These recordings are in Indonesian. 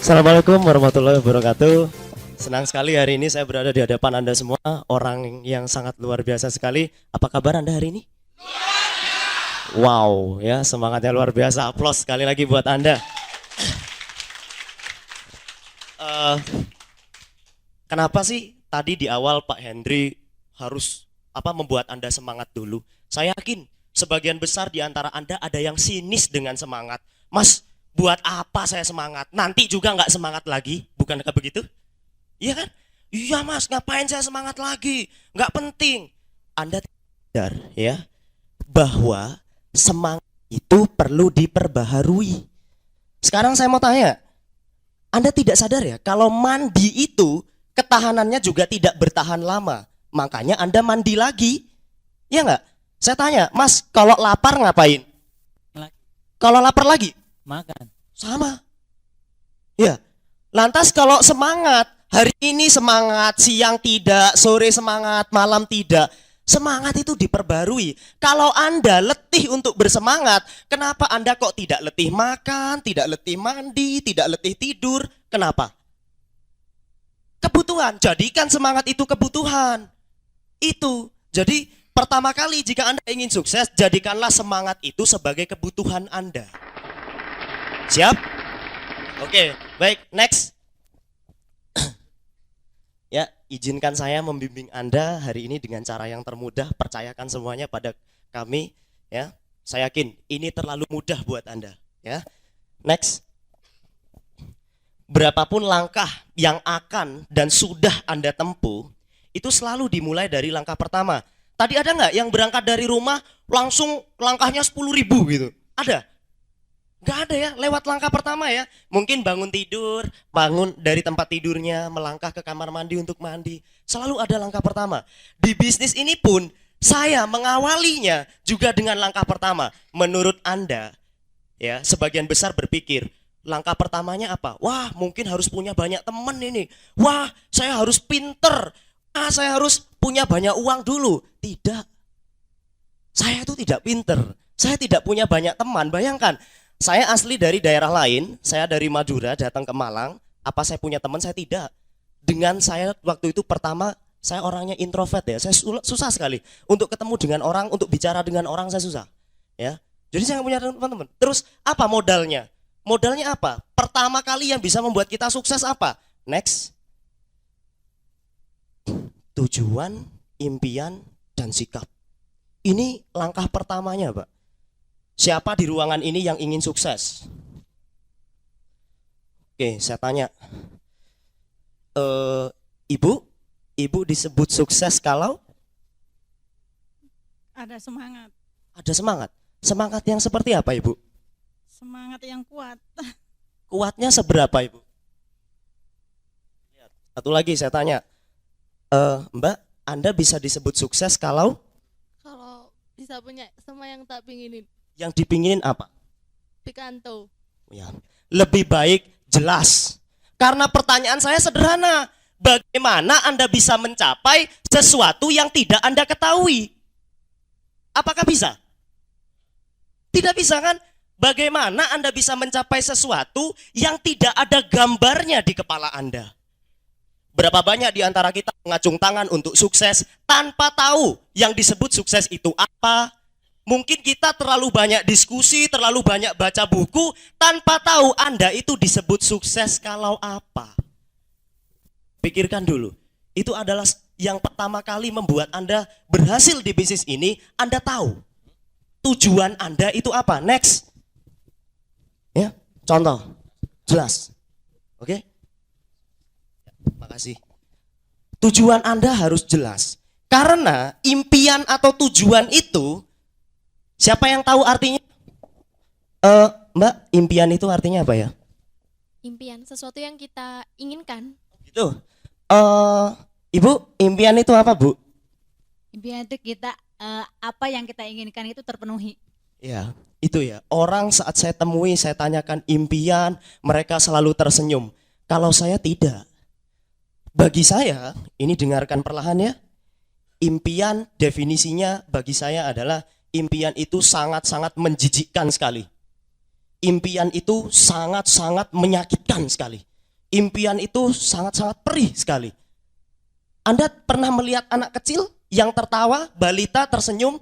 Assalamualaikum warahmatullahi wabarakatuh. Senang sekali hari ini saya berada di hadapan Anda semua, orang yang sangat luar biasa sekali. Apa kabar Anda hari ini? Wow, ya semangatnya luar biasa. Aplaus sekali lagi buat Anda. Eh, Kenapa sih tadi di awal Pak Hendri harus membuat Anda semangat dulu? Saya yakin sebagian besar di antara Anda ada yang sinis dengan semangat. Mas, buat apa saya semangat? Nanti juga nggak semangat lagi, bukankah begitu? Iya kan? Iya mas, ngapain saya semangat lagi? Nggak penting. Anda sadar ya bahwa semangat itu perlu diperbaharui. Sekarang saya mau tanya, Anda tidak sadar ya kalau mandi itu ketahanannya juga tidak bertahan lama. Makanya Anda mandi lagi. Iya nggak? Saya tanya, Mas, kalau lapar ngapain? Kalau lapar lagi? Makan. Sama. Ya. Lantas kalau semangat, hari ini semangat, siang tidak, sore semangat, malam tidak. Semangat itu diperbarui. Kalau Anda letih untuk bersemangat, kenapa Anda kok tidak letih makan, tidak letih mandi, tidak letih tidur? Kenapa? Kebutuhan. Jadikan semangat itu kebutuhan. Itu. Jadi pertama kali jika Anda ingin sukses, jadikanlah semangat itu sebagai kebutuhan Anda. Siap? Oke, baik, next. Ya, izinkan saya membimbing Anda hari ini dengan cara yang termudah. Percayakan semuanya pada kami, ya. Saya yakin ini terlalu mudah buat Anda, ya. Next. Berapapun langkah yang akan dan sudah Anda tempuh, itu selalu dimulai dari langkah pertama. Tadi ada nggak yang berangkat dari rumah langsung langkahnya 10.000 gitu? Ada? Nggak ada ya, lewat langkah pertama ya. Mungkin bangun tidur, bangun dari tempat tidurnya, melangkah ke kamar mandi untuk mandi. Selalu ada langkah pertama. Di bisnis ini pun saya mengawalinya juga dengan langkah pertama. Menurut Anda, ya, sebagian besar berpikir, langkah pertamanya apa? Wah, mungkin harus punya banyak teman ini. Wah, saya harus pinter. Saya harus punya banyak uang dulu. Tidak. Saya itu tidak pinter. Saya tidak punya banyak teman. Bayangkan, saya asli dari daerah lain, saya dari Madura datang ke Malang. Apa saya punya teman? Saya tidak. Dengan saya waktu itu pertama, saya orangnya introvert ya. Saya susah sekali untuk ketemu dengan orang, untuk bicara dengan orang saya susah. Ya. Jadi saya nggak punya teman-teman. Terus apa modalnya? Modalnya apa? Pertama kali yang bisa membuat kita sukses apa? Next. Tujuan, impian, dan sikap. Ini langkah pertamanya, Pak. Siapa di ruangan ini yang ingin sukses? Oke, saya tanya. Ibu disebut sukses kalau Ada semangat, ada semangat. Semangat yang seperti apa, Ibu? semangat yang kuat. Kuatnya seberapa, Ibu? Satu lagi saya tanya. Mbak, Anda bisa disebut sukses kalau Kalau bisa punya semua yang tak pinginin, yang dipinginin apa? pikanto. Ya, lebih baik jelas. Karena pertanyaan saya sederhana. Bagaimana Anda bisa mencapai sesuatu yang tidak Anda ketahui? Apakah bisa? Tidak bisa kan? Bagaimana Anda bisa mencapai sesuatu yang tidak ada gambarnya di kepala Anda? Berapa banyak di antara kita mengacung tangan untuk sukses tanpa tahu yang disebut sukses itu apa? Mungkin kita terlalu banyak diskusi, terlalu banyak baca buku tanpa tahu Anda itu disebut sukses kalau apa. Pikirkan dulu. Itu adalah yang pertama kali membuat Anda berhasil di bisnis ini. Anda tahu tujuan Anda itu apa. Next. Ya, contoh. Jelas. Oke? Makasih. Tujuan Anda harus jelas. Karena impian atau tujuan itu, siapa yang tahu artinya? Mbak, impian itu artinya apa ya? Impian, sesuatu yang kita inginkan. Gitu. Ibu, impian itu apa, Bu? Impian itu kita apa yang kita inginkan itu terpenuhi. Ya, itu ya. Orang saat saya temui, saya tanyakan impian, mereka selalu tersenyum. Kalau saya tidak. Bagi saya, ini dengarkan perlahan ya. Impian definisinya bagi saya adalah impian itu sangat-sangat menjijikkan sekali. Impian itu sangat-sangat menyakitkan sekali. impian itu sangat-sangat perih sekali. Anda pernah melihat anak kecil yang tertawa, balita tersenyum,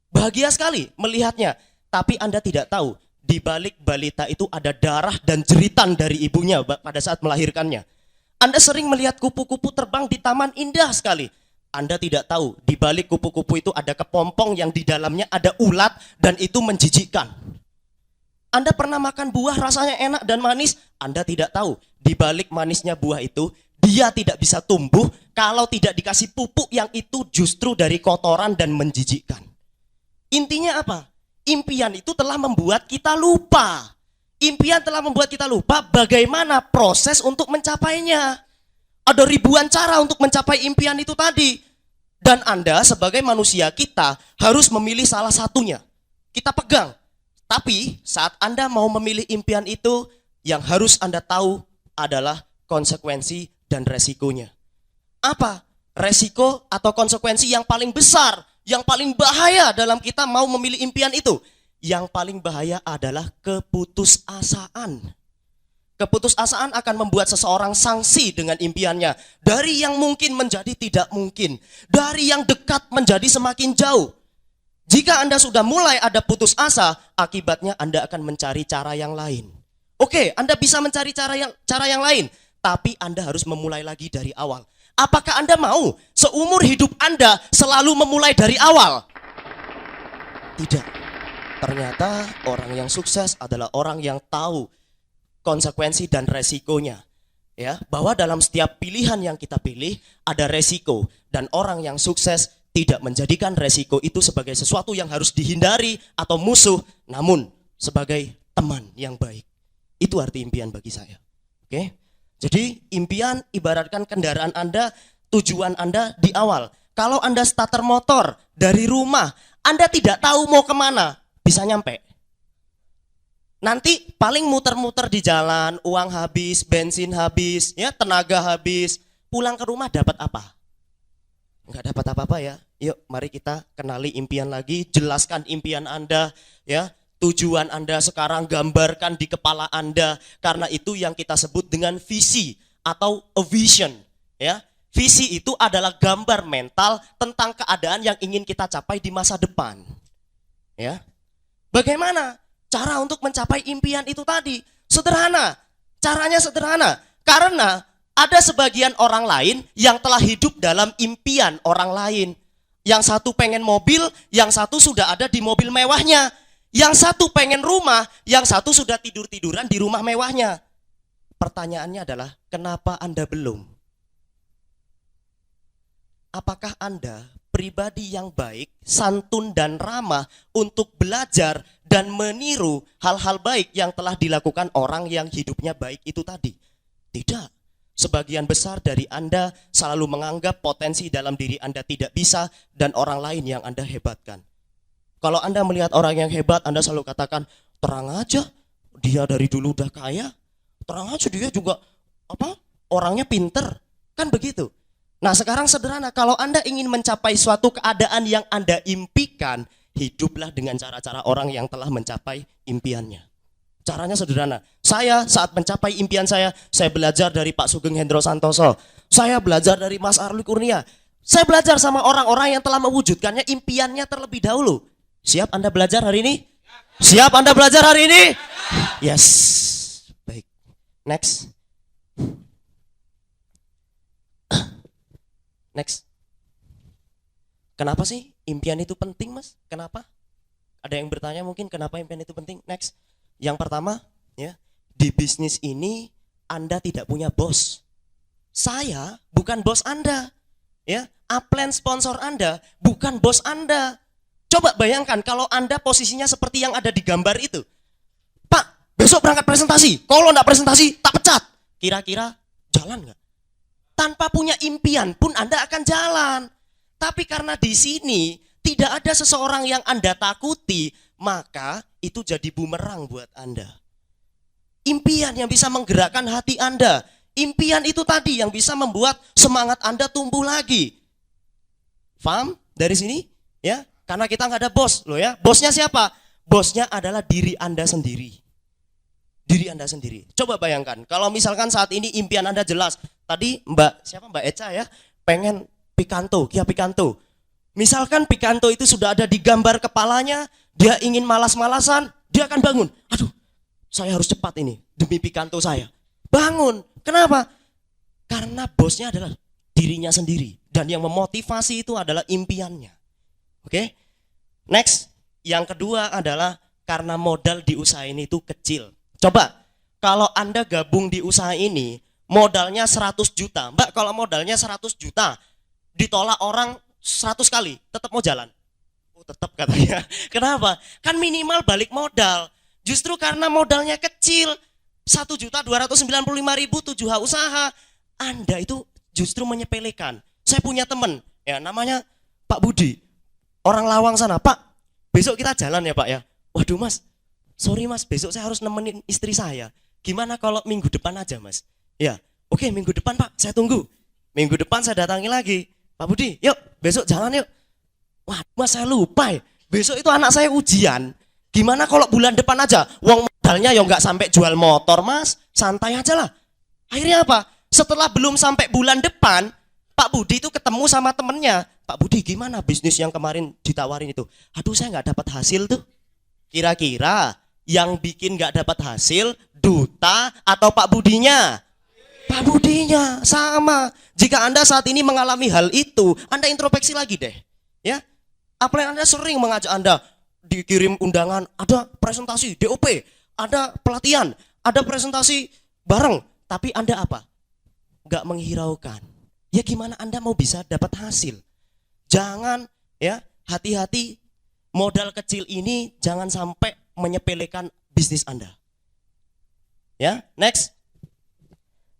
bahagia sekali melihatnya. Tapi Anda tidak tahu, di balik balita itu ada darah dan jeritan dari ibunya pada saat melahirkannya. Anda sering melihat kupu-kupu terbang di taman indah sekali. Anda tidak tahu, di balik kupu-kupu itu ada kepompong yang di dalamnya ada ulat dan itu menjijikkan. Anda pernah makan buah rasanya enak dan manis, Anda tidak tahu, di balik manisnya buah itu, dia tidak bisa tumbuh kalau tidak dikasih pupuk yang itu justru dari kotoran dan menjijikkan. Intinya apa? Impian itu telah membuat kita lupa. Impian telah membuat kita lupa bagaimana proses untuk mencapainya. Ada ribuan cara untuk mencapai impian itu tadi. Dan Anda sebagai manusia kita harus memilih salah satunya. Kita pegang. Tapi saat Anda mau memilih impian itu, yang harus Anda tahu adalah konsekuensi dan resikonya. Apa? Resiko atau konsekuensi yang paling besar, yang paling bahaya dalam kita mau memilih impian itu. Yang paling bahaya adalah keputusasaan. Keputusasaan akan membuat seseorang sangsi dengan impiannya. Dari yang mungkin menjadi tidak mungkin. Dari yang dekat menjadi semakin jauh. Jika Anda sudah mulai ada putus asa, akibatnya Anda akan mencari cara yang lain. Oke, Anda bisa mencari cara yang lain. Tapi Anda harus memulai lagi dari awal. Apakah Anda mau seumur hidup Anda selalu memulai dari awal? Tidak. Ternyata orang yang sukses adalah orang yang tahu konsekuensi dan resikonya. Ya, bahwa dalam setiap pilihan yang kita pilih ada resiko. Dan orang yang sukses tidak menjadikan resiko itu sebagai sesuatu yang harus dihindari atau musuh. Namun sebagai teman yang baik. Itu arti impian bagi saya. Oke? Jadi impian ibaratkan kendaraan Anda, tujuan Anda di awal. Kalau Anda starter motor dari rumah, Anda tidak tahu mau kemana, bisa nyampe. Nanti paling muter-muter di jalan, uang habis, bensin habis, ya tenaga habis. Pulang ke rumah dapat apa? Enggak dapat apa-apa ya. Yuk mari kita kenali impian lagi, jelaskan impian Anda, ya. Tujuan Anda sekarang gambarkan di kepala Anda. Karena itu yang kita sebut dengan visi atau a vision. Ya. Visi itu adalah gambar mental tentang keadaan yang ingin kita capai di masa depan. Ya. Bagaimana cara untuk mencapai impian itu tadi? Sederhana. Caranya sederhana. Karena ada sebagian orang lain yang telah hidup dalam impian orang lain. Yang satu pengen mobil, yang satu sudah ada di mobil mewahnya. Yang satu pengen rumah, yang satu sudah tidur-tiduran di rumah mewahnya. Pertanyaannya adalah, kenapa Anda belum? Apakah Anda pribadi yang baik, santun dan ramah untuk belajar dan meniru hal-hal baik yang telah dilakukan orang yang hidupnya baik itu tadi? Tidak. Sebagian besar dari Anda selalu menganggap potensi dalam diri Anda tidak bisa dan orang lain yang Anda hebatkan. Kalau Anda melihat orang yang hebat, Anda selalu katakan, terang aja, dia dari dulu udah kaya, terang aja dia juga orangnya pinter, kan begitu. Nah sekarang sederhana, kalau Anda ingin mencapai suatu keadaan yang Anda impikan, hiduplah dengan cara-cara orang yang telah mencapai impiannya. Caranya sederhana, saya saat mencapai impian saya belajar dari Pak Sugeng Hendro Santoso, saya belajar dari Mas Arli Kurnia, saya belajar sama orang-orang yang telah mewujudkannya impiannya terlebih dahulu. Siap Anda belajar hari ini? Siap Anda belajar hari ini? Yes. Baik. Next. Next. Kenapa sih impian itu penting, Mas? Kenapa? Ada yang bertanya mungkin kenapa impian itu penting? Next. Yang pertama, ya, di bisnis ini Anda tidak punya bos. Saya bukan bos Anda. Ya, upline sponsor Anda bukan bos Anda. Coba bayangkan kalau Anda posisinya seperti yang ada di gambar itu. Pak, besok berangkat presentasi. Kalau enggak presentasi, tak pecat. Kira-kira jalan enggak? Tanpa punya impian pun Anda akan jalan. Tapi karena di sini tidak ada seseorang yang Anda takuti, maka itu jadi bumerang buat Anda. Impian yang bisa menggerakkan hati Anda. Impian itu tadi yang bisa membuat semangat Anda tumbuh lagi. Paham dari sini? Ya. Karena kita nggak ada bos loh ya. Bosnya siapa? Bosnya adalah diri Anda sendiri. diri Anda sendiri. Coba bayangkan, kalau misalkan saat ini impian Anda jelas. Tadi Mbak Eca ya, pengen Picanto, Kia Picanto. Misalkan Picanto itu sudah ada di gambar kepalanya, dia ingin malas-malasan, dia akan bangun. Aduh, saya harus cepat ini demi Picanto saya. Bangun. Kenapa? Karena bosnya adalah dirinya sendiri. Dan yang memotivasi itu adalah impiannya. Oke? Next, yang kedua adalah karena modal di usaha ini itu kecil. Coba, kalau Anda gabung di usaha ini, modalnya 100 juta. Mbak, kalau modalnya 100 juta, ditolak orang 100 kali, tetap mau jalan? Oh, tetap katanya. Kenapa? Kan minimal balik modal. Justru karena modalnya kecil, 1.295.000 7H usaha, Anda itu justru menyepelekan. Saya punya teman, ya namanya Pak Budi, orang Lawang sana. Pak, besok kita jalan ya Pak ya. Waduh Mas, sorry Mas, besok saya harus nemenin istri saya. Gimana kalau minggu depan aja Mas? Ya, oke minggu depan Pak, saya tunggu. Minggu depan saya datangi lagi. Pak Budi, yuk besok jalan yuk. Wah Mas, saya lupa ya. Besok itu anak saya ujian. Gimana kalau bulan depan aja? Uang modalnya ya nggak sampai jual motor Mas, santai aja lah. Akhirnya apa? Setelah belum sampai bulan depan, Pak Budi itu ketemu sama temennya. Pak Budi, gimana bisnis yang kemarin ditawarin itu? Aduh, saya nggak dapat hasil tuh. Kira-kira yang bikin nggak dapat hasil, duta atau Pak Budinya? Pak Budinya, sama. Jika Anda saat ini mengalami hal itu, Anda introspeksi lagi deh. Ya, apalagi Anda sering mengajak Anda dikirim undangan, ada presentasi DOP, ada pelatihan, ada presentasi bareng, tapi Anda apa? Nggak menghiraukan. Ya gimana Anda mau bisa dapat hasil? Jangan ya, hati-hati, modal kecil ini jangan sampai menyepelekan bisnis Anda. Ya, next.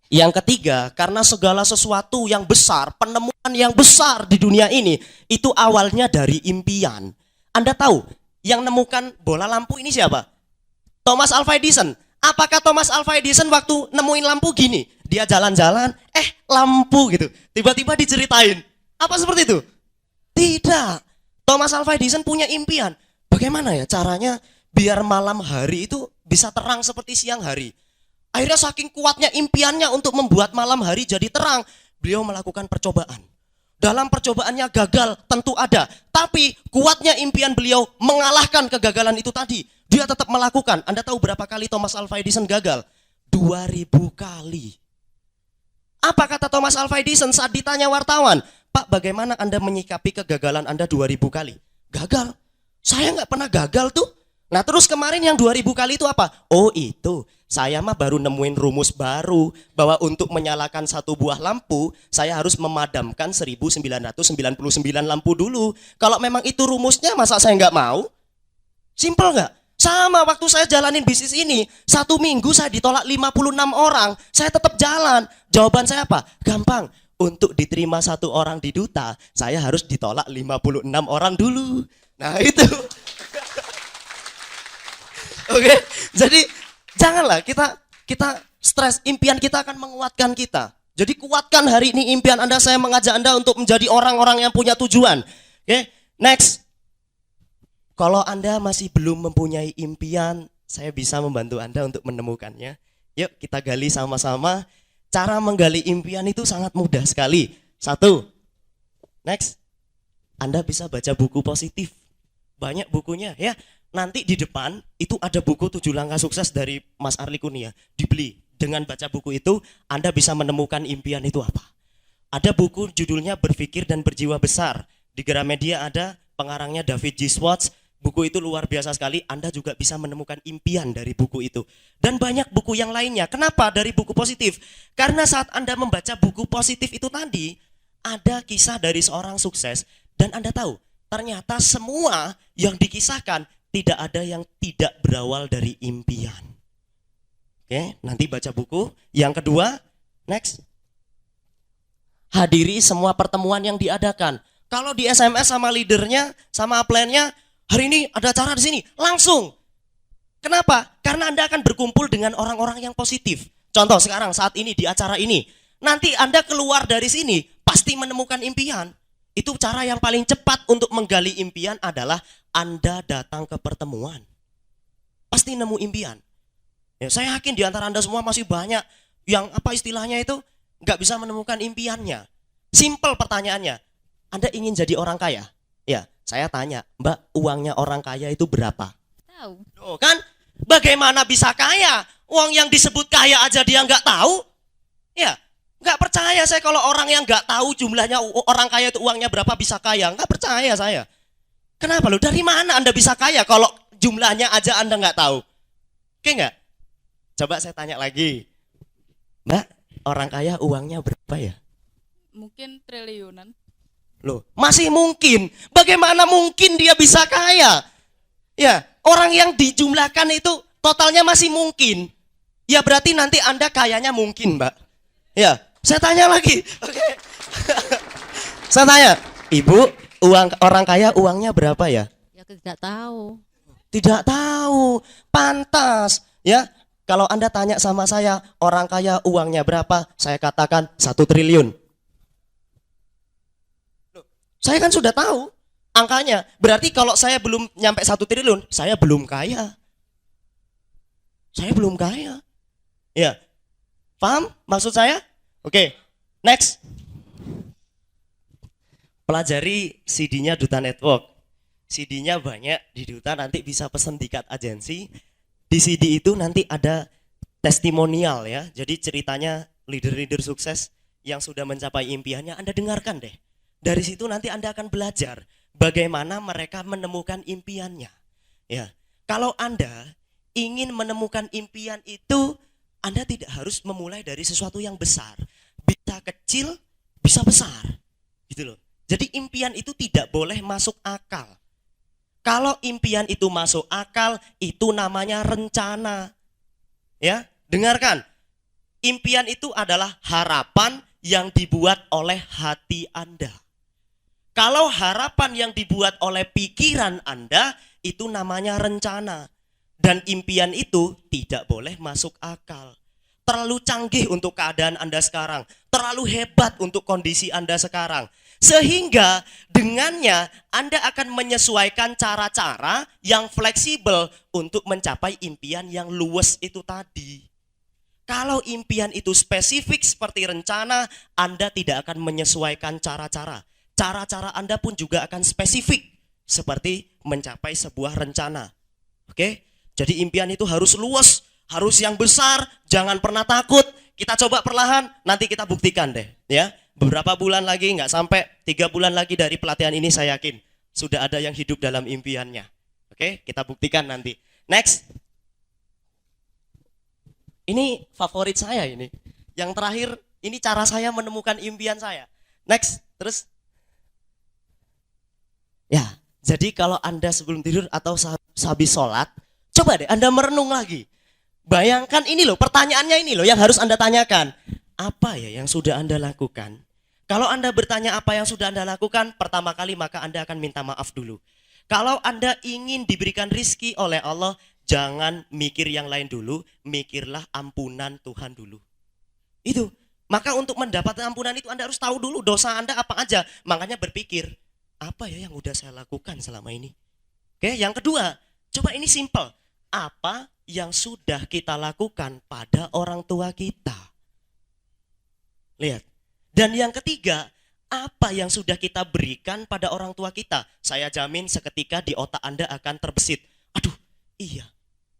Yang ketiga, karena segala sesuatu yang besar, penemuan yang besar di dunia ini, itu awalnya dari impian. Anda tahu, yang nemukan bola lampu ini siapa? Thomas Alva Edison. Apakah Thomas Alva Edison waktu nemuin lampu gini? Dia jalan-jalan, lampu gitu. Tiba-tiba diceritain. Apa seperti itu? Tidak. Thomas Alva Edison punya impian. Bagaimana ya caranya biar malam hari itu bisa terang seperti siang hari? Akhirnya saking kuatnya impiannya untuk membuat malam hari jadi terang, beliau melakukan percobaan. Dalam percobaannya gagal, tentu ada. Tapi kuatnya impian beliau mengalahkan kegagalan itu tadi. Dia tetap melakukan. Anda tahu berapa kali Thomas Alva Edison gagal? 2000 kali. Apa kata Thomas Alva Edison saat ditanya wartawan? Pak, bagaimana Anda menyikapi kegagalan Anda 2000 kali? Gagal. Saya nggak pernah gagal tuh. Nah terus kemarin yang 2000 kali itu apa? Oh itu, saya mah baru nemuin rumus baru bahwa untuk menyalakan satu buah lampu, saya harus memadamkan 1999 lampu dulu. Kalau memang itu rumusnya, masa saya nggak mau? Simple nggak? Sama waktu saya jalanin bisnis ini, 1 minggu saya ditolak 56 orang, saya tetap jalan. Jawaban saya apa? Gampang. Untuk diterima 1 orang di duta, saya harus ditolak 56 orang dulu. Nah itu. Oke, jadi janganlah kita stres. Impian kita akan menguatkan kita. Jadi kuatkan hari ini impian Anda. Saya mengajak Anda untuk menjadi orang-orang yang punya tujuan. Oke, next. Kalau Anda masih belum mempunyai impian, saya bisa membantu Anda untuk menemukannya. Yuk kita gali sama-sama. Cara menggali impian itu sangat mudah sekali. 1, next. Anda bisa baca buku positif. Banyak bukunya ya. Nanti di depan itu ada buku 7 langkah sukses dari Mas Arli Kurnia. Dibeli. Dengan baca buku itu Anda bisa menemukan impian itu apa. Ada buku judulnya Berpikir dan Berjiwa Besar. Di Gramedia ada, pengarangnya David G. Schwartz. Buku itu luar biasa sekali. Anda juga bisa menemukan impian dari buku itu. Dan banyak buku yang lainnya. Kenapa dari buku positif? Karena saat Anda membaca buku positif itu tadi, ada kisah dari seorang sukses. Dan Anda tahu, ternyata semua yang dikisahkan tidak ada yang tidak berawal dari impian. Oke, nanti baca buku. Yang kedua, next. Hadiri semua pertemuan yang diadakan. Kalau di SMS sama leadernya, sama upline-nya, hari ini ada acara di sini, langsung. Kenapa? Karena Anda akan berkumpul dengan orang-orang yang positif. Contoh sekarang saat ini di acara ini. Nanti Anda keluar dari sini pasti menemukan impian. Itu cara yang paling cepat untuk menggali impian adalah Anda datang ke pertemuan. Pasti nemu impian. Ya, saya yakin di antara Anda semua masih banyak yang apa istilahnya itu nggak bisa menemukan impiannya. Simple pertanyaannya. Anda ingin jadi orang kaya? Ya, saya tanya, Mbak, uangnya orang kaya itu berapa? Tahu. Oh, kan? Bagaimana bisa kaya? Uang yang disebut kaya aja dia nggak tahu. Ya, nggak percaya saya kalau orang yang nggak tahu jumlahnya orang kaya itu uangnya berapa bisa kaya. Nggak percaya saya. Kenapa loh? Dari mana Anda bisa kaya kalau jumlahnya aja Anda nggak tahu? Oke nggak? Coba saya tanya lagi. Mbak, orang kaya uangnya berapa ya? Mungkin triliunan. Loh, masih mungkin. Bagaimana mungkin dia bisa kaya? Ya, orang yang dijumlahkan itu totalnya masih mungkin. Ya berarti nanti Anda kayanya mungkin, Mbak. Ya, saya tanya lagi. Oke. Saya tanya, Ibu, orang kaya uangnya berapa ya? Ya tidak tahu. Tidak tahu. Pantas, ya. Kalau Anda tanya sama saya, orang kaya uangnya berapa? Saya katakan 1 triliun. Loh, saya kan sudah tahu angkanya. Berarti kalau saya belum nyampe 1 triliun, saya belum kaya. Saya belum kaya. Ya. Paham maksud saya? Oke. Next. Pelajari CD-nya Duta Network. CD-nya banyak di Duta, nanti bisa pesen di Kat Agensi. Di CD itu nanti ada testimonial ya. Jadi ceritanya leader-leader sukses yang sudah mencapai impiannya Anda dengarkan deh. Dari situ nanti Anda akan belajar bagaimana mereka menemukan impiannya. Ya. Kalau Anda ingin menemukan impian itu, Anda tidak harus memulai dari sesuatu yang besar. Bisa kecil, bisa besar. Gitu loh. Jadi impian itu tidak boleh masuk akal. Kalau impian itu masuk akal, itu namanya rencana. Ya, dengarkan. Impian itu adalah harapan yang dibuat oleh hati Anda. Kalau harapan yang dibuat oleh pikiran Anda, itu namanya rencana. Dan impian itu tidak boleh masuk akal. Terlalu canggih untuk keadaan Anda sekarang. Terlalu hebat untuk kondisi Anda sekarang. Sehingga dengannya Anda akan menyesuaikan cara-cara yang fleksibel untuk mencapai impian yang luwes itu tadi. Kalau impian itu spesifik seperti rencana, Anda tidak akan menyesuaikan cara-cara. Cara-cara Anda pun juga akan spesifik seperti mencapai sebuah rencana. Oke? Jadi impian itu harus luwes, harus yang besar, jangan pernah takut. Kita coba perlahan, nanti kita buktikan deh, ya. Beberapa bulan lagi, nggak sampai 3 bulan lagi dari pelatihan ini saya yakin sudah ada yang hidup dalam impiannya. Oke, kita buktikan nanti. Next. Ini favorit saya ini. Yang terakhir, ini cara saya menemukan impian saya. Next, terus. Ya, jadi kalau Anda sebelum tidur atau sehabis sholat, coba deh Anda merenung lagi. Bayangkan ini loh, pertanyaannya ini loh yang harus Anda tanyakan. Apa ya yang sudah Anda lakukan? Kalau Anda bertanya apa yang sudah Anda lakukan, pertama kali maka Anda akan minta maaf dulu. Kalau Anda ingin diberikan rizki oleh Allah, jangan mikir yang lain dulu, mikirlah ampunan Tuhan dulu. Itu. Maka untuk mendapatkan ampunan itu Anda harus tahu dulu dosa Anda apa aja. Makanya berpikir, apa ya yang udah saya lakukan selama ini? Oke, yang kedua, coba ini simple. Apa yang sudah kita lakukan pada orang tua kita? Lihat. Dan yang ketiga, apa yang sudah kita berikan pada orang tua kita? Saya jamin seketika di otak Anda akan terbesit. Aduh, iya,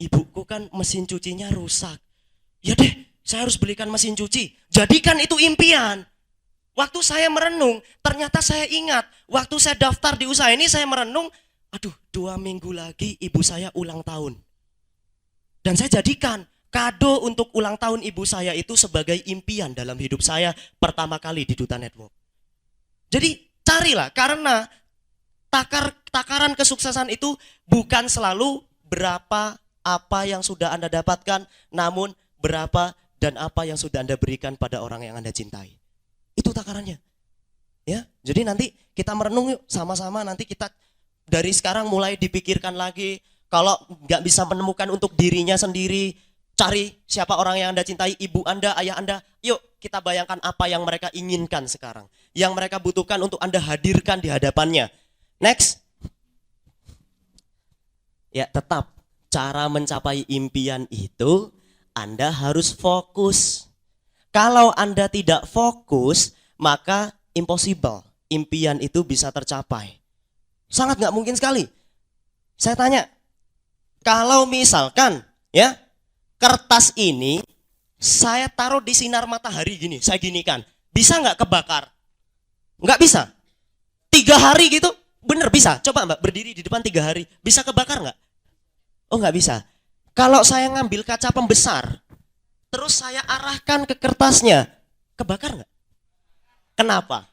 ibuku kan mesin cucinya rusak. Ya deh, saya harus belikan mesin cuci. Jadikan itu impian. Waktu saya merenung, ternyata saya ingat. Waktu saya daftar di usaha ini, saya merenung. Aduh, 2 minggu lagi ibu saya ulang tahun. Dan saya jadikan kado untuk ulang tahun ibu saya itu sebagai impian dalam hidup saya pertama kali di Duta Network. Jadi carilah, karena takaran kesuksesan itu bukan selalu berapa apa yang sudah Anda dapatkan, namun berapa dan apa yang sudah Anda berikan pada orang yang Anda cintai. Itu takarannya. Ya, jadi nanti kita merenung yuk sama-sama, nanti kita dari sekarang mulai dipikirkan lagi. Kalau nggak bisa menemukan untuk dirinya sendiri, cari siapa orang yang Anda cintai, ibu Anda, ayah Anda. Yuk kita bayangkan apa yang mereka inginkan sekarang, yang mereka butuhkan untuk Anda hadirkan di hadapannya. Next. Ya tetap cara mencapai impian itu Anda harus fokus. Kalau Anda tidak fokus, maka impossible. Impian itu bisa tercapai. Sangat nggak mungkin sekali. Saya tanya, kalau misalkan ya kertas ini saya taruh di sinar matahari gini, saya ginikan, bisa nggak kebakar? Nggak bisa. 3 hari gitu, bener bisa. Coba Mbak berdiri di depan 3 hari, bisa kebakar nggak? Oh nggak bisa. Kalau saya ngambil kaca pembesar, terus saya arahkan ke kertasnya, kebakar nggak? Kenapa?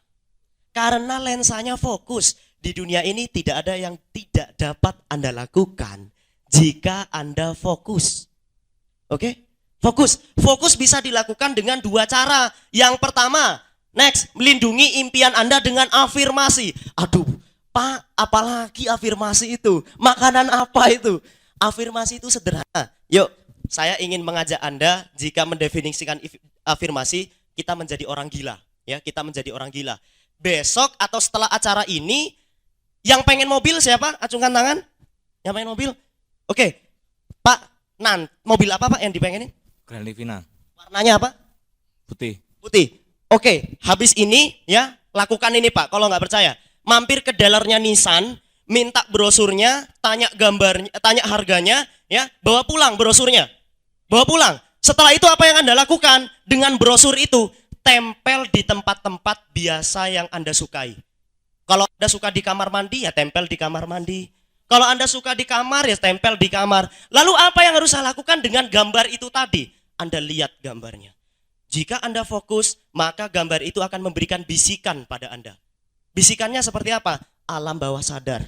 Karena lensanya fokus. Di dunia ini tidak ada yang tidak dapat Anda lakukan jika Anda fokus. Oke? Fokus. Fokus bisa dilakukan dengan 2 cara. Yang pertama, next, melindungi impian Anda dengan afirmasi. Aduh, Pak, apalagi afirmasi itu? Makanan apa itu? Afirmasi itu sederhana. Yuk, saya ingin mengajak Anda jika mendefinisikan afirmasi, kita menjadi orang gila. Ya, kita menjadi orang gila. Besok atau setelah acara ini, yang pengen mobil siapa? Acungkan tangan. Yang pengen mobil? Oke, Pak, mobil apa Pak yang dipengenin? Grand Livina, Warnanya apa? putih. Putih. Oke, habis ini ya, lakukan ini Pak, kalau nggak percaya. Mampir ke dealernya Nissan, minta brosurnya, tanya gambarnya, tanya harganya, ya, bawa pulang brosurnya. Bawa pulang. Setelah itu apa yang Anda lakukan? Dengan brosur itu, tempel di tempat-tempat biasa yang Anda sukai. Kalau Anda suka di kamar mandi, ya tempel di kamar mandi. Kalau Anda suka di kamar, ya tempel di kamar. Lalu apa yang harus saya lakukan dengan gambar itu tadi? Anda lihat gambarnya. Jika Anda fokus, maka gambar itu akan memberikan bisikan pada Anda. Bisikannya seperti apa? Alam bawah sadar.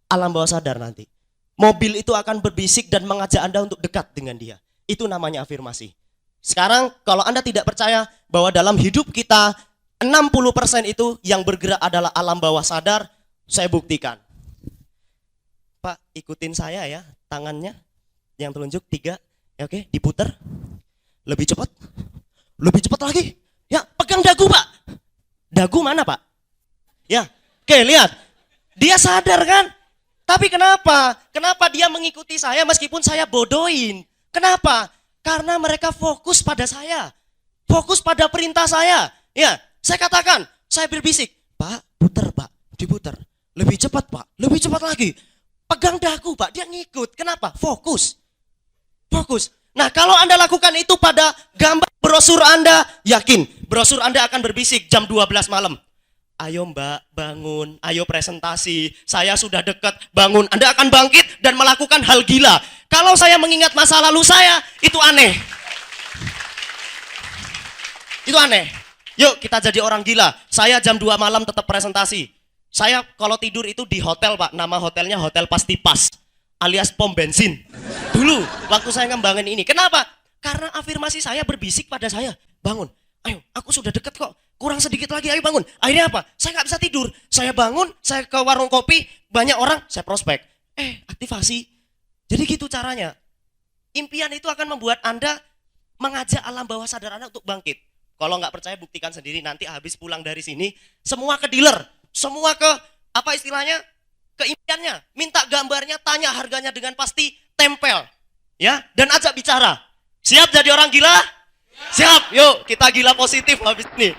Alam bawah sadar nanti. Mobil itu akan berbisik dan mengajak Anda untuk dekat dengan dia. Itu namanya afirmasi. Sekarang kalau Anda tidak percaya bahwa dalam hidup kita 60% itu yang bergerak adalah alam bawah sadar, saya buktikan. Pak, ikutin saya ya, tangannya yang telunjuk 3. Ya, oke, diputar. Lebih cepat. Lebih cepat lagi. Ya, pegang dagu, Pak. Dagu mana, Pak? Ya. Oke, lihat. Dia sadar kan? Tapi kenapa? Kenapa dia mengikuti saya meskipun saya bodohin? Kenapa? Karena mereka fokus pada saya. Fokus pada perintah saya. Ya, saya katakan, saya berbisik, Pak, putar Pak, diputar. Lebih cepat Pak, lebih cepat lagi. Pegang dagu Pak, dia ngikut. Kenapa? Fokus. Fokus. Nah, kalau Anda lakukan itu pada gambar brosur Anda, yakin brosur Anda akan berbisik jam 12 malam. Ayo Mbak, bangun, ayo presentasi, saya sudah dekat, bangun. Anda akan bangkit dan melakukan hal gila. Kalau saya mengingat masa lalu saya, itu aneh. Itu aneh. Yuk kita jadi orang gila. Saya jam 2 malam tetap presentasi. Saya kalau tidur itu di hotel Pak, nama hotelnya Hotel Pasti Pas, alias pom bensin. Dulu, waktu saya ngembangin ini. Kenapa? Karena afirmasi saya berbisik pada saya. Bangun, ayo, aku sudah dekat kok. Kurang sedikit lagi, ayo bangun. Akhirnya apa? Saya nggak bisa tidur. Saya bangun, saya ke warung kopi, banyak orang, saya prospek. Aktivasi. Jadi gitu caranya. Impian itu akan membuat Anda mengajak alam bawah sadar Anda untuk bangkit. Kalau nggak percaya, buktikan sendiri. Nanti habis pulang dari sini, semua ke dealer. Semua ke, apa istilahnya? Ke impiannya. Minta gambarnya, tanya harganya dengan pasti, tempel. Ya, dan ajak bicara. Siap jadi orang gila? Siap, yuk kita gila positif habis ini.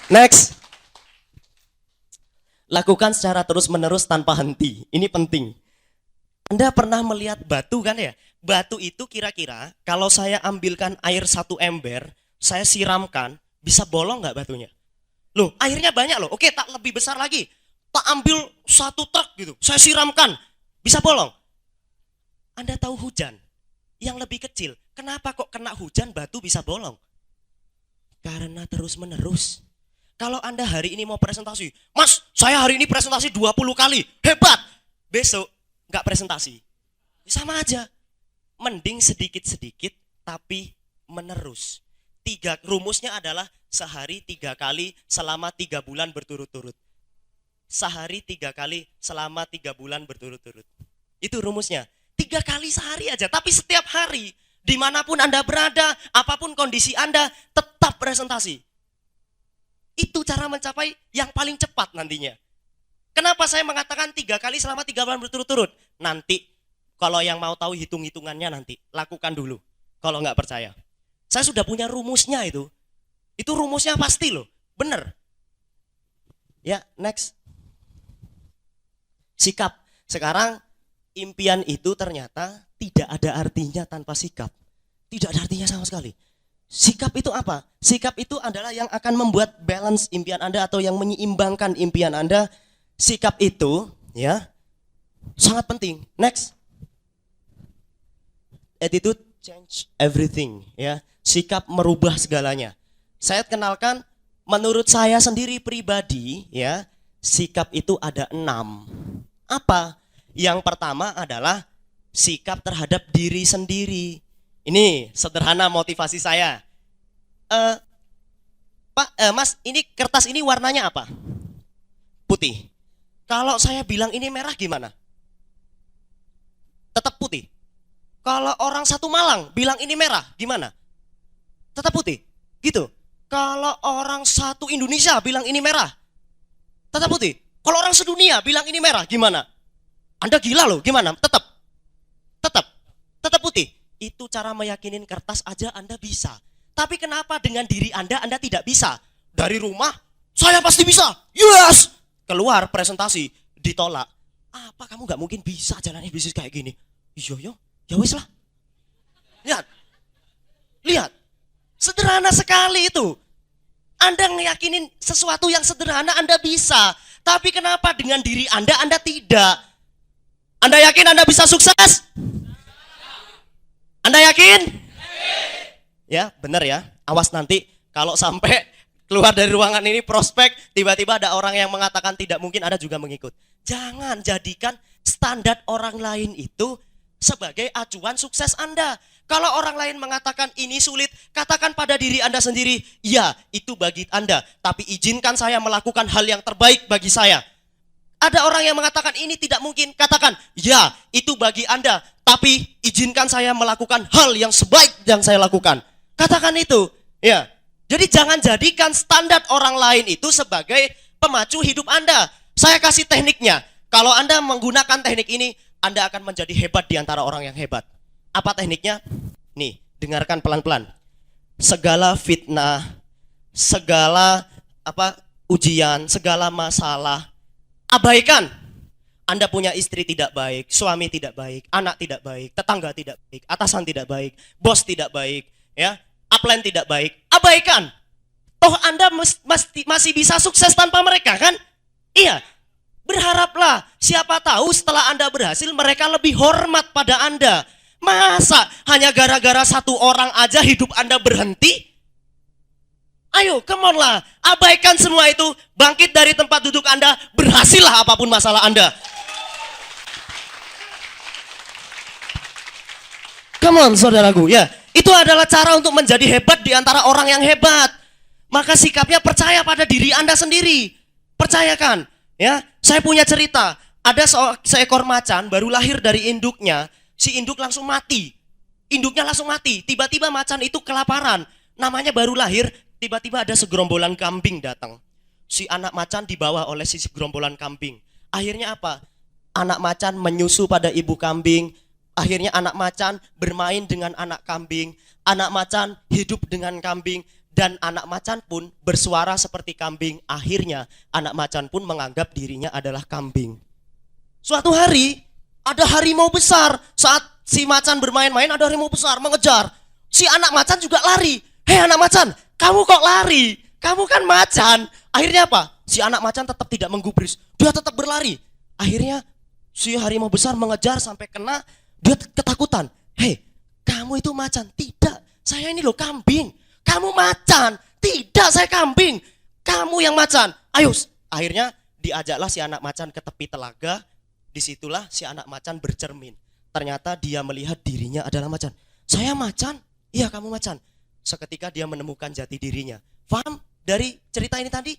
Next. Lakukan secara terus-menerus tanpa henti. Ini penting. Anda pernah melihat batu kan ya? Batu itu kira-kira kalau saya ambilkan air 1 ember, saya siramkan, bisa bolong nggak batunya? Loh, airnya banyak loh. Oke, tak lebih besar lagi. Tak ambil 1 truk gitu, saya siramkan, bisa bolong. Anda tahu hujan yang lebih kecil, kenapa kok kena hujan batu bisa bolong? Karena terus-menerus. Kalau Anda hari ini mau presentasi, Mas, saya hari ini presentasi 20 kali, hebat. Besok nggak presentasi, sama aja. Mending sedikit-sedikit tapi menerus. Rumusnya adalah sehari 3 kali selama 3 bulan berturut-turut. Sehari 3 kali selama 3 bulan berturut-turut. Itu rumusnya. 3 kali sehari aja, tapi setiap hari, dimanapun Anda berada, apapun kondisi Anda, tetap presentasi. Itu cara mencapai yang paling cepat nantinya. Kenapa saya mengatakan 3 kali selama 3 bulan berturut-turut? Nanti Kalau yang mau tahu hitung-hitungannya nanti, lakukan dulu. Kalau nggak percaya. Saya sudah punya rumusnya itu. Itu rumusnya pasti loh, bener. Ya, next. Sikap. Sekarang impian itu ternyata tidak ada artinya tanpa sikap. Tidak ada artinya sama sekali. Sikap itu apa? Sikap itu adalah yang akan membuat balance impian Anda atau yang menyeimbangkan impian Anda. Sikap itu ya sangat penting. Next. Attitude change everything ya. Sikap merubah segalanya. Saya kenalkan, menurut saya sendiri pribadi ya, sikap itu ada 6. Apa? Yang pertama adalah sikap terhadap diri sendiri. Ini sederhana motivasi saya. Mas, ini kertas ini warnanya apa? Putih. Kalau saya bilang ini merah gimana? Tetap putih. Kalau orang satu Malang bilang ini merah, gimana? Tetap putih. Gitu. Kalau orang satu Indonesia bilang ini merah, tetap putih. Kalau orang sedunia bilang ini merah, gimana? Anda gila loh, gimana? Tetap putih. Itu cara meyakinin kertas aja Anda bisa. Tapi kenapa dengan diri Anda tidak bisa? Dari rumah, saya pasti bisa. Yes! Keluar presentasi, ditolak. Apa kamu gak mungkin bisa jalani bisnis kayak gini? Iya, ya wis lah. Lihat. Sederhana sekali itu. Anda ngeyakinin sesuatu yang sederhana Anda bisa. Tapi kenapa dengan diri Anda tidak? Anda yakin Anda bisa sukses? Anda yakin? Ya, benar ya. Awas nanti kalau sampai keluar dari ruangan ini prospek, tiba-tiba ada orang yang mengatakan tidak mungkin, Anda juga mengikut. Jangan jadikan standar orang lain itu sebagai acuan sukses Anda. Kalau orang lain mengatakan ini sulit, katakan pada diri Anda sendiri, ya itu bagi Anda, tapi izinkan saya melakukan hal yang terbaik bagi saya. Ada orang yang mengatakan ini tidak mungkin, katakan, ya itu bagi Anda, tapi izinkan saya melakukan hal yang sebaik yang saya lakukan. Katakan itu, ya. Jadi jangan jadikan standar orang lain itu sebagai pemacu hidup Anda. Saya kasih tekniknya. Kalau Anda menggunakan teknik ini, Anda akan menjadi hebat di antara orang yang hebat. Apa tekniknya? Nih, dengarkan pelan-pelan. Segala fitnah, segala ujian, segala masalah, abaikan. Anda punya istri tidak baik, suami tidak baik, anak tidak baik, tetangga tidak baik, atasan tidak baik, bos tidak baik, ya, upline tidak baik, abaikan. Toh Anda masih bisa sukses tanpa mereka kan? Iya. Berharaplah, siapa tahu setelah Anda berhasil mereka lebih hormat pada Anda. Masa hanya gara-gara satu orang aja hidup Anda berhenti? Ayo, come on lah, abaikan semua itu, bangkit dari tempat duduk Anda, berhasillah apapun masalah Anda. Come on saudaraku, ya. Itu adalah cara untuk menjadi hebat di antara orang yang hebat. Maka sikapnya percaya pada diri Anda sendiri. Percayakan, ya. Saya punya cerita, ada seekor macan baru lahir dari induknya. Si induk langsung mati. Induknya langsung mati. Tiba-tiba macan itu kelaparan. Namanya baru lahir, tiba-tiba ada segerombolan kambing datang. Si anak macan dibawa oleh si segerombolan kambing. Akhirnya apa? Anak macan menyusu pada ibu kambing. Akhirnya anak macan bermain dengan anak kambing. Anak macan hidup dengan kambing. Dan anak macan pun bersuara seperti kambing. Akhirnya anak macan pun menganggap dirinya adalah kambing. Suatu hari ada harimau besar. Saat si macan bermain-main, ada harimau besar mengejar. Si anak macan juga lari. Hei anak macan, kamu kok lari? Kamu kan macan. Akhirnya apa? Si anak macan tetap tidak menggubris. Dia tetap berlari. Akhirnya si harimau besar mengejar sampai kena. Dia ketakutan. Hei, kamu itu macan. Tidak, saya ini loh kambing. Kamu macan. Tidak, saya kambing. Kamu yang macan. Ayo. Akhirnya diajaklah si anak macan ke tepi telaga. Disitulah si anak macan bercermin. Ternyata dia melihat dirinya adalah macan. Saya macan? Iya kamu macan. Seketika dia menemukan jati dirinya. Paham dari cerita ini tadi?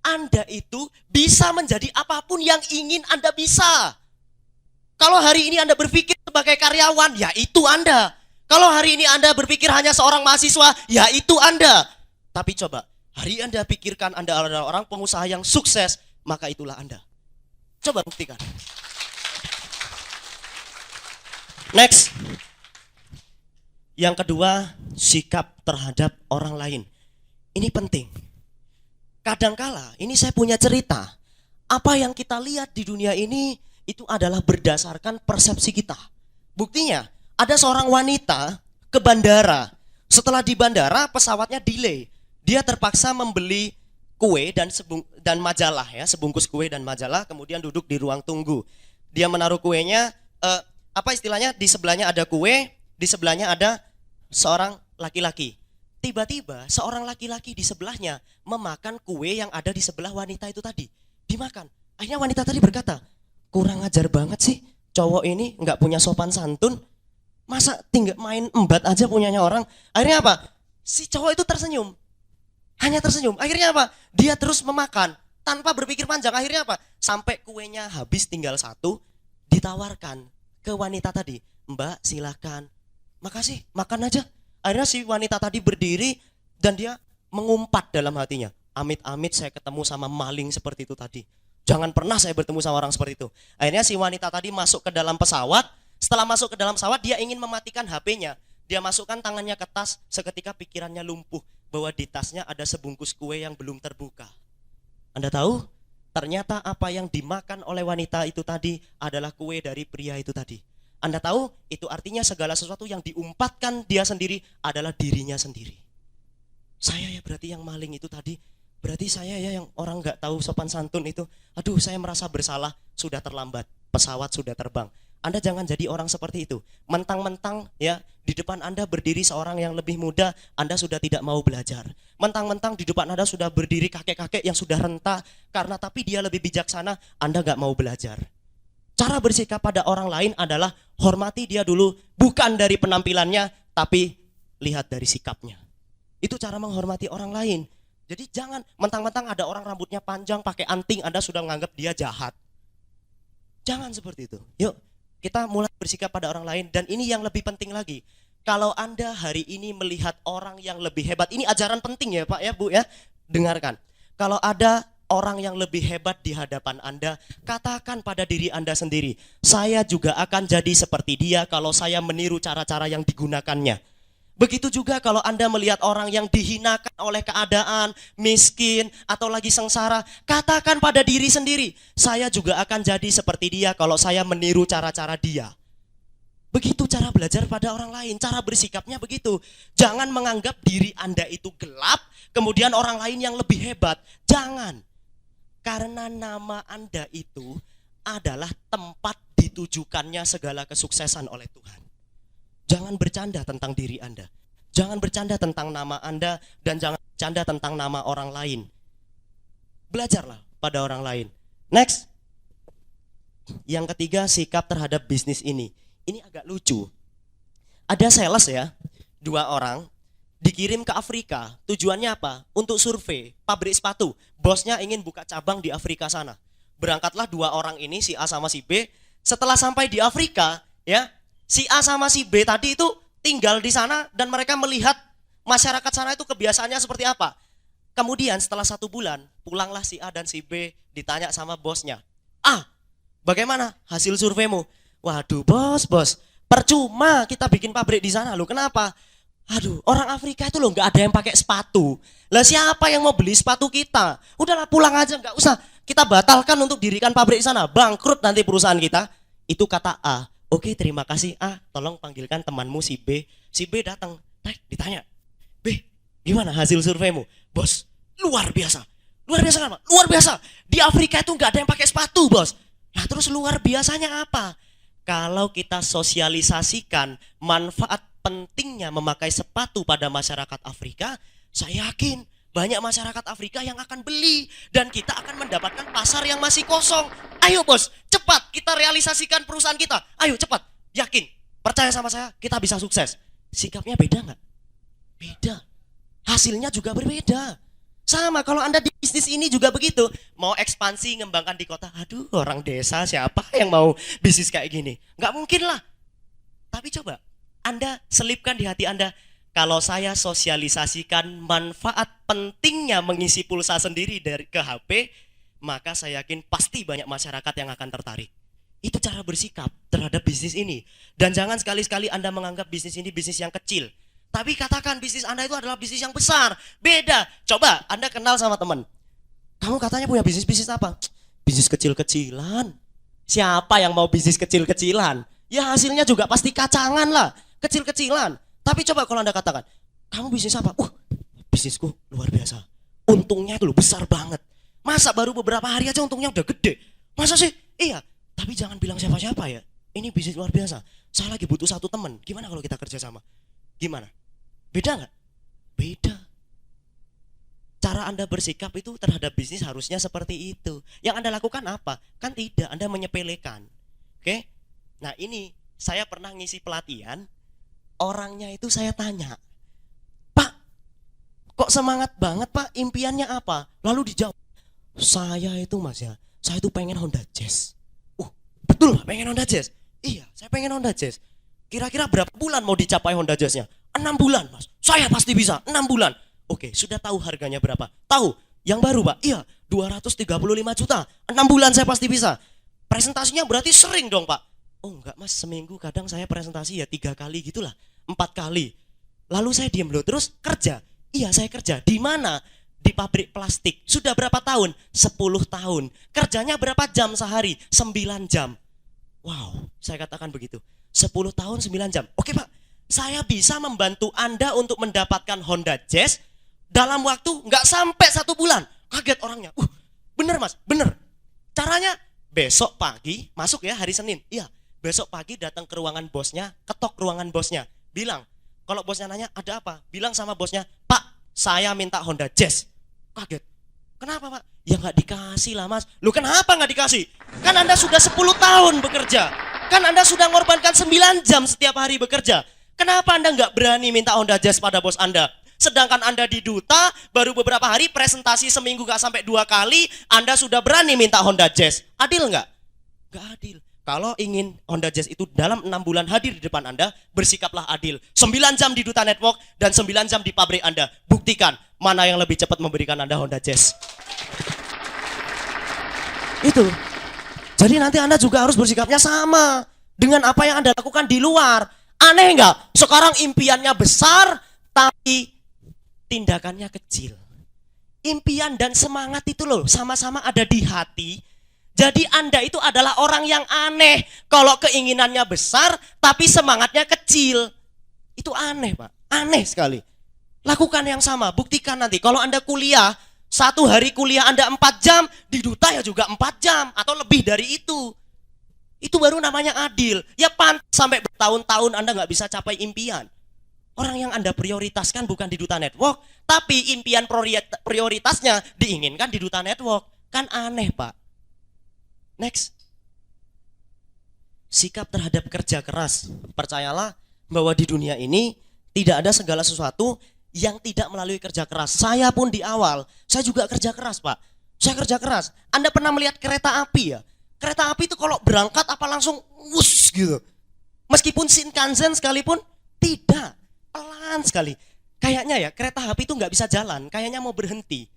Anda itu bisa menjadi apapun yang ingin Anda bisa. Kalau hari ini Anda berpikir sebagai karyawan, ya itu Anda. Kalau hari ini Anda berpikir hanya seorang mahasiswa, ya itu Anda. Tapi coba, hari Anda pikirkan Anda adalah orang pengusaha yang sukses, maka itulah Anda. Coba buktikan. Next. Yang kedua, sikap terhadap orang lain. Ini penting. Kadangkala, ini saya punya cerita. Apa yang kita lihat di dunia ini itu adalah berdasarkan persepsi kita. Buktinya, ada seorang wanita ke bandara. Setelah di bandara, pesawatnya delay. Dia terpaksa membeli kue dan majalah ya, sebungkus kue dan majalah, kemudian duduk di ruang tunggu. Dia menaruh kuenya, apa istilahnya, di sebelahnya ada kue, di sebelahnya ada seorang laki-laki. Tiba-tiba seorang laki-laki di sebelahnya memakan kue yang ada di sebelah wanita itu tadi. Dimakan. Akhirnya wanita tadi berkata, kurang ajar banget sih, cowok ini nggak punya sopan santun. Masa tinggal main embat aja punyanya orang. Akhirnya apa? Si cowok itu tersenyum. Hanya tersenyum. Akhirnya apa? Dia terus memakan tanpa berpikir panjang. Akhirnya apa? Sampai kuenya habis tinggal satu, ditawarkan ke wanita tadi. Mbak silakan. Makasih, makan aja. Akhirnya si wanita tadi berdiri dan dia mengumpat dalam hatinya. Amit-amit saya ketemu sama maling seperti itu tadi. Jangan pernah saya bertemu sama orang seperti itu. Akhirnya si wanita tadi masuk ke dalam pesawat. Setelah masuk ke dalam pesawat, dia ingin mematikan HP-nya. Dia masukkan tangannya ke tas, seketika pikirannya lumpuh bahwa di tasnya ada sebungkus kue yang belum terbuka. Anda tahu? Ternyata apa yang dimakan oleh wanita itu tadi adalah kue dari pria itu tadi. Anda tahu? Itu artinya segala sesuatu yang diumpatkan dia sendiri adalah dirinya sendiri. Saya ya berarti yang maling itu tadi. Berarti saya ya yang orang gak tahu sopan santun itu. Aduh, saya merasa bersalah, sudah terlambat. Pesawat sudah terbang. Anda jangan jadi orang seperti itu. Mentang-mentang ya di depan Anda berdiri seorang yang lebih muda, Anda sudah tidak mau belajar. Mentang-mentang di depan Anda sudah berdiri kakek-kakek yang sudah renta, karena tapi dia lebih bijaksana, Anda gak mau belajar. Cara bersikap pada orang lain adalah hormati dia dulu, bukan dari penampilannya, tapi lihat dari sikapnya. Itu cara menghormati orang lain. Jadi jangan mentang-mentang ada orang rambutnya panjang pakai anting, Anda sudah menganggap dia jahat. Jangan seperti itu. Yuk, kita mulai bersikap pada orang lain. Dan ini yang lebih penting lagi. Kalau Anda hari ini melihat orang yang lebih hebat, ini ajaran penting ya Pak ya Bu ya. Dengarkan. Kalau ada orang yang lebih hebat di hadapan Anda, katakan pada diri Anda sendiri, saya juga akan jadi seperti dia kalau saya meniru cara-cara yang digunakannya. Begitu juga kalau Anda melihat orang yang dihinakan oleh keadaan, miskin, atau lagi sengsara, katakan pada diri sendiri, saya juga akan jadi seperti dia kalau saya meniru cara-cara dia. Begitu cara belajar pada orang lain, cara bersikapnya begitu. Jangan menganggap diri Anda itu gelap, kemudian orang lain yang lebih hebat. Jangan. Karena nama Anda itu adalah tempat ditujukannya segala kesuksesan oleh Tuhan. Jangan bercanda tentang diri Anda. Jangan bercanda tentang nama Anda dan jangan bercanda tentang nama orang lain. Belajarlah pada orang lain. Next. Yang ketiga, sikap terhadap bisnis ini. Ini agak lucu. Ada sales ya, 2 orang dikirim ke Afrika. Tujuannya apa? Untuk survei pabrik sepatu. Bosnya ingin buka cabang di Afrika sana. Berangkatlah 2 orang ini, si A sama si B. Setelah sampai di Afrika, ya, si A sama si B tadi itu tinggal di sana dan mereka melihat masyarakat sana itu kebiasaannya seperti apa. Kemudian setelah 1 bulan, pulanglah si A dan si B, ditanya sama bosnya. Ah, bagaimana hasil surveimu? Waduh bos, percuma kita bikin pabrik di sana loh. Kenapa? Aduh, orang Afrika itu loh nggak ada yang pakai sepatu. Lah siapa yang mau beli sepatu kita? Udahlah pulang aja, nggak usah. Kita batalkan untuk dirikan pabrik di sana. Bangkrut nanti perusahaan kita. Itu kata A. Oke, terima kasih A. Tolong panggilkan temanmu si B. Si B datang. Ditanya. B, gimana hasil surveimu? Bos, luar biasa. Luar biasa kan? Luar biasa. Di Afrika itu nggak ada yang pakai sepatu, bos. Nah terus luar biasanya apa? Kalau kita sosialisasikan manfaat pentingnya memakai sepatu pada masyarakat Afrika, saya yakin banyak masyarakat Afrika yang akan beli dan kita akan mendapatkan pasar yang masih kosong. Ayo bos, cepat kita realisasikan perusahaan kita. Ayo cepat, yakin, percaya sama saya, kita bisa sukses. Sikapnya beda nggak? Beda. Hasilnya juga berbeda. Sama kalau Anda di bisnis ini juga begitu. Mau ekspansi, ngembangkan di kota. Aduh, orang desa siapa yang mau bisnis kayak gini? Nggak mungkin lah. Tapi coba Anda selipkan di hati Anda, kalau saya sosialisasikan manfaat pentingnya mengisi pulsa sendiri dari ke HP, maka saya yakin pasti banyak masyarakat yang akan tertarik. Itu cara bersikap terhadap bisnis ini. Dan jangan sekali-sekali Anda menganggap bisnis ini bisnis yang kecil. Tapi katakan bisnis Anda itu adalah bisnis yang besar. Beda. Coba Anda kenal sama teman. Kamu katanya punya bisnis apa? Bisnis kecil-kecilan. Siapa yang mau bisnis kecil-kecilan? Ya hasilnya juga pasti kacangan lah. Kecil-kecilan. Tapi coba kalau Anda katakan, kamu bisnis apa? Bisnisku luar biasa. Untungnya itu loh besar banget. Masa baru beberapa hari aja untungnya udah gede? Masa sih? Iya. Tapi jangan bilang siapa-siapa ya. Ini bisnis luar biasa. Saya lagi butuh satu teman. Gimana kalau kita kerja sama? Gimana? Beda nggak? Beda. Cara Anda bersikap itu terhadap bisnis harusnya seperti itu. Yang Anda lakukan apa? Kan tidak. Anda menyepelekan. Oke? Nah ini saya pernah ngisi pelatihan. Orangnya itu saya tanya, Pak, kok semangat banget Pak? Impiannya apa? Lalu dijawab, saya itu Mas ya, saya itu pengen Honda Jazz. Betul Pak, pengen Honda Jazz? Iya, saya pengen Honda Jazz. Kira-kira berapa bulan mau dicapai Honda Jazz-nya? 6 bulan Mas. Saya pasti bisa, 6 bulan. Oke, sudah tahu harganya berapa? Tahu? Yang baru Pak? Iya, 235 juta. 6 bulan saya pasti bisa. Presentasinya berarti sering dong Pak. Oh enggak Mas, seminggu kadang saya presentasi ya 3 kali gitulah, 4 kali. Lalu saya diem loh, terus kerja. Iya saya kerja. Di mana? Di pabrik plastik. Sudah berapa tahun? 10 tahun. Kerjanya berapa jam sehari? 9 jam. Wow, saya katakan begitu. 10 tahun 9 jam. Oke Pak, saya bisa membantu Anda untuk mendapatkan Honda Jazz dalam waktu nggak sampai 1 bulan. Kaget orangnya. Bener Mas, bener. Caranya besok pagi, masuk ya hari Senin. Iya, besok pagi datang ke ruangan bosnya, ketok ruangan bosnya. Bilang, kalau bosnya nanya ada apa? Bilang sama bosnya, Pak, saya minta Honda Jazz. Kaget. Kenapa Pak? Ya nggak dikasih lah Mas. Loh kenapa nggak dikasih? Kan Anda sudah 10 tahun bekerja. Kan Anda sudah mengorbankan 9 jam setiap hari bekerja. Kenapa Anda nggak berani minta Honda Jazz pada bos Anda? Sedangkan Anda di Duta, baru beberapa hari presentasi seminggu nggak sampai 2 kali, Anda sudah berani minta Honda Jazz. Adil nggak? Nggak adil. Kalau ingin Honda Jazz itu dalam 6 bulan hadir di depan Anda, bersikaplah adil. 9 jam di Duta Network dan 9 jam di pabrik Anda. Buktikan mana yang lebih cepat memberikan Anda Honda Jazz. Itu. Jadi nanti Anda juga harus bersikapnya sama dengan apa yang Anda lakukan di luar. Aneh nggak? Sekarang impiannya besar, tapi tindakannya kecil. Impian dan semangat itu loh sama-sama ada di hati. Jadi Anda itu adalah orang yang aneh. Kalau keinginannya besar, tapi semangatnya kecil. Itu aneh Pak, aneh sekali. Lakukan yang sama, buktikan nanti. Kalau Anda kuliah, 1 hari kuliah Anda 4 jam, di Duta ya juga 4 jam, atau lebih dari itu. Itu baru namanya adil. Ya pantas sampai bertahun-tahun Anda nggak bisa capai impian. Orang yang Anda prioritaskan bukan di Duta Network, tapi impian prioritasnya diinginkan di Duta Network. Kan aneh Pak. Next. Sikap terhadap kerja keras. Percayalah bahwa di dunia ini tidak ada segala sesuatu yang tidak melalui kerja keras. Saya pun di awal, saya juga kerja keras Pak. Saya kerja keras. Anda pernah melihat kereta api ya? Kereta api itu kalau berangkat apa langsung wuss gitu. Meskipun Shinkansen sekalipun tidak, pelan sekali. Kayaknya ya kereta api itu nggak bisa jalan, kayaknya mau berhenti.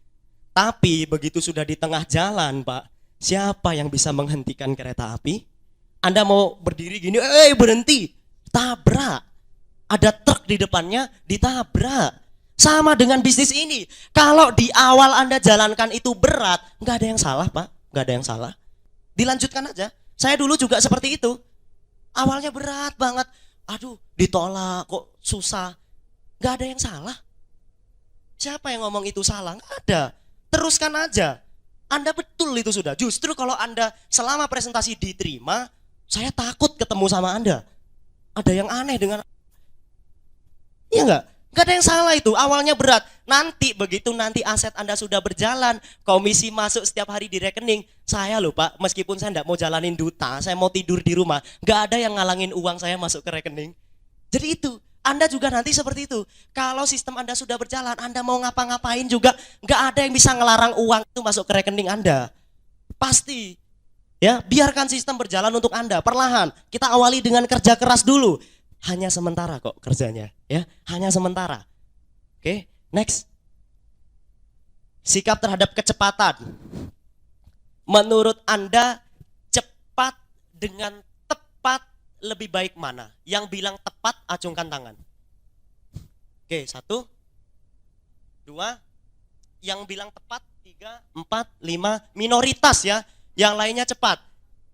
Tapi begitu sudah di tengah jalan Pak, siapa yang bisa menghentikan kereta api? Anda mau berdiri gini, berhenti, tabrak. Ada truk di depannya, ditabrak. Sama dengan bisnis ini. Kalau di awal Anda jalankan itu berat, nggak ada yang salah Pak, nggak ada yang salah. Dilanjutkan aja. Saya dulu juga seperti itu. Awalnya berat banget. Aduh, ditolak kok susah. Nggak ada yang salah. Siapa yang ngomong itu salah? Nggak ada. Teruskan aja. Anda betul itu sudah. Justru kalau Anda selama presentasi diterima, saya takut ketemu sama Anda. Ada yang aneh dengan... Iya enggak? Enggak ada yang salah itu. Awalnya berat. Nanti begitu nanti aset Anda sudah berjalan, komisi masuk setiap hari di rekening. Saya loh Pak, meskipun saya enggak mau jalanin Duta, saya mau tidur di rumah, enggak ada yang ngalangin uang saya masuk ke rekening. Jadi itu, Anda juga nanti seperti itu. Kalau sistem Anda sudah berjalan, Anda mau ngapa-ngapain juga enggak ada yang bisa ngelarang uang itu masuk ke rekening Anda. Pasti. Ya, biarkan sistem berjalan untuk Anda perlahan. Kita awali dengan kerja keras dulu. Hanya sementara kok kerjanya, ya. Hanya sementara. Oke, next. Sikap terhadap kecepatan. Menurut Anda cepat dengan tepat lebih baik mana? Yang bilang tepat acungkan tangan. Oke, 1, 2. Yang bilang tepat 3, 4, 5. Minoritas ya. Yang lainnya cepat.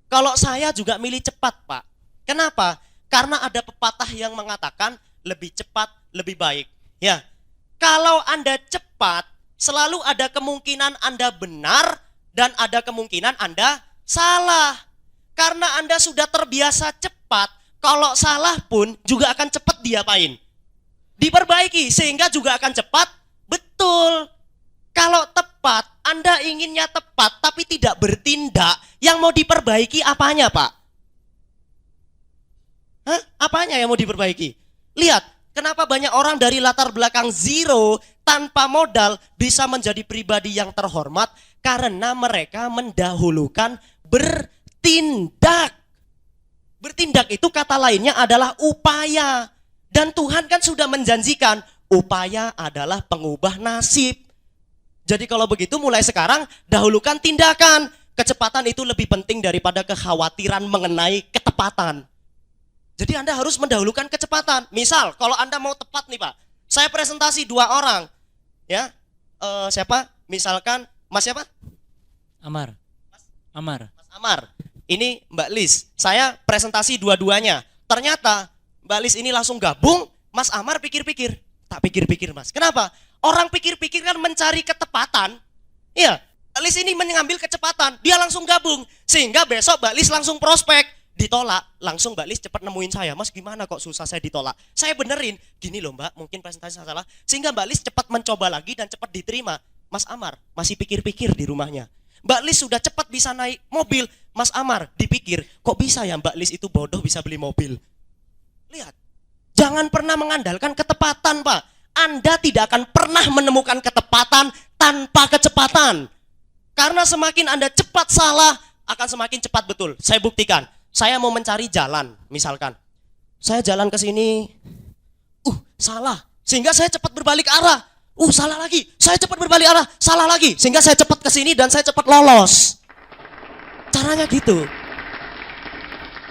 Kalau saya juga milih cepat, Pak. Kenapa? Karena ada pepatah yang mengatakan lebih cepat lebih baik. Ya. Kalau Anda cepat, selalu ada kemungkinan Anda benar dan ada kemungkinan Anda salah. Karena Anda sudah terbiasa cepat, kalau salah pun juga akan cepat diapain? Diperbaiki, sehingga juga akan cepat betul. Kalau tepat, Anda inginnya tepat tapi tidak bertindak, yang mau diperbaiki apanya, Pak? Hah? Apanya yang mau diperbaiki? Lihat, kenapa banyak orang dari latar belakang zero tanpa modal bisa menjadi pribadi yang terhormat? Karena mereka mendahulukan bertindak. Bertindak itu kata lainnya adalah upaya. Dan Tuhan kan sudah menjanjikan upaya adalah pengubah nasib. Jadi kalau begitu mulai sekarang dahulukan tindakan. Kecepatan itu lebih penting daripada kekhawatiran mengenai ketepatan. Jadi Anda harus mendahulukan kecepatan. Misal, kalau Anda mau tepat nih Pak, saya presentasi 2 orang, ya, siapa? Misalkan Mas siapa? Amar. Mas Amar. Ini Mbak Lis. Saya presentasi dua-duanya. Ternyata Mbak Lis ini langsung gabung. Mas Amar pikir-pikir. Tak pikir-pikir Mas. Kenapa? Orang pikir-pikir kan mencari ketepatan. Iya. Mbak Lis ini mengambil kecepatan. Dia langsung gabung. Sehingga besok Mbak Lis langsung prospek. Ditolak, langsung Mbak Lis cepat nemuin saya. Mas gimana kok susah saya ditolak? Saya benerin, gini loh Mbak, mungkin presentasi saya salah. Sehingga Mbak Lis cepat mencoba lagi dan cepat diterima. Mas Amar masih pikir-pikir di rumahnya. Mbak Lis sudah cepat bisa naik mobil. Mas Amar dipikir, kok bisa ya Mbak Lis itu bodoh bisa beli mobil? Lihat, jangan pernah mengandalkan ketepatan Pak. Anda tidak akan pernah menemukan ketepatan tanpa kecepatan. Karena semakin Anda cepat salah, akan semakin cepat betul. Saya buktikan. Saya mau mencari jalan, misalkan. Saya jalan ke sini, salah. Sehingga saya cepat berbalik arah. Salah lagi. Saya cepat berbalik arah, salah lagi. Sehingga saya cepat ke sini dan saya cepat lolos. Caranya gitu.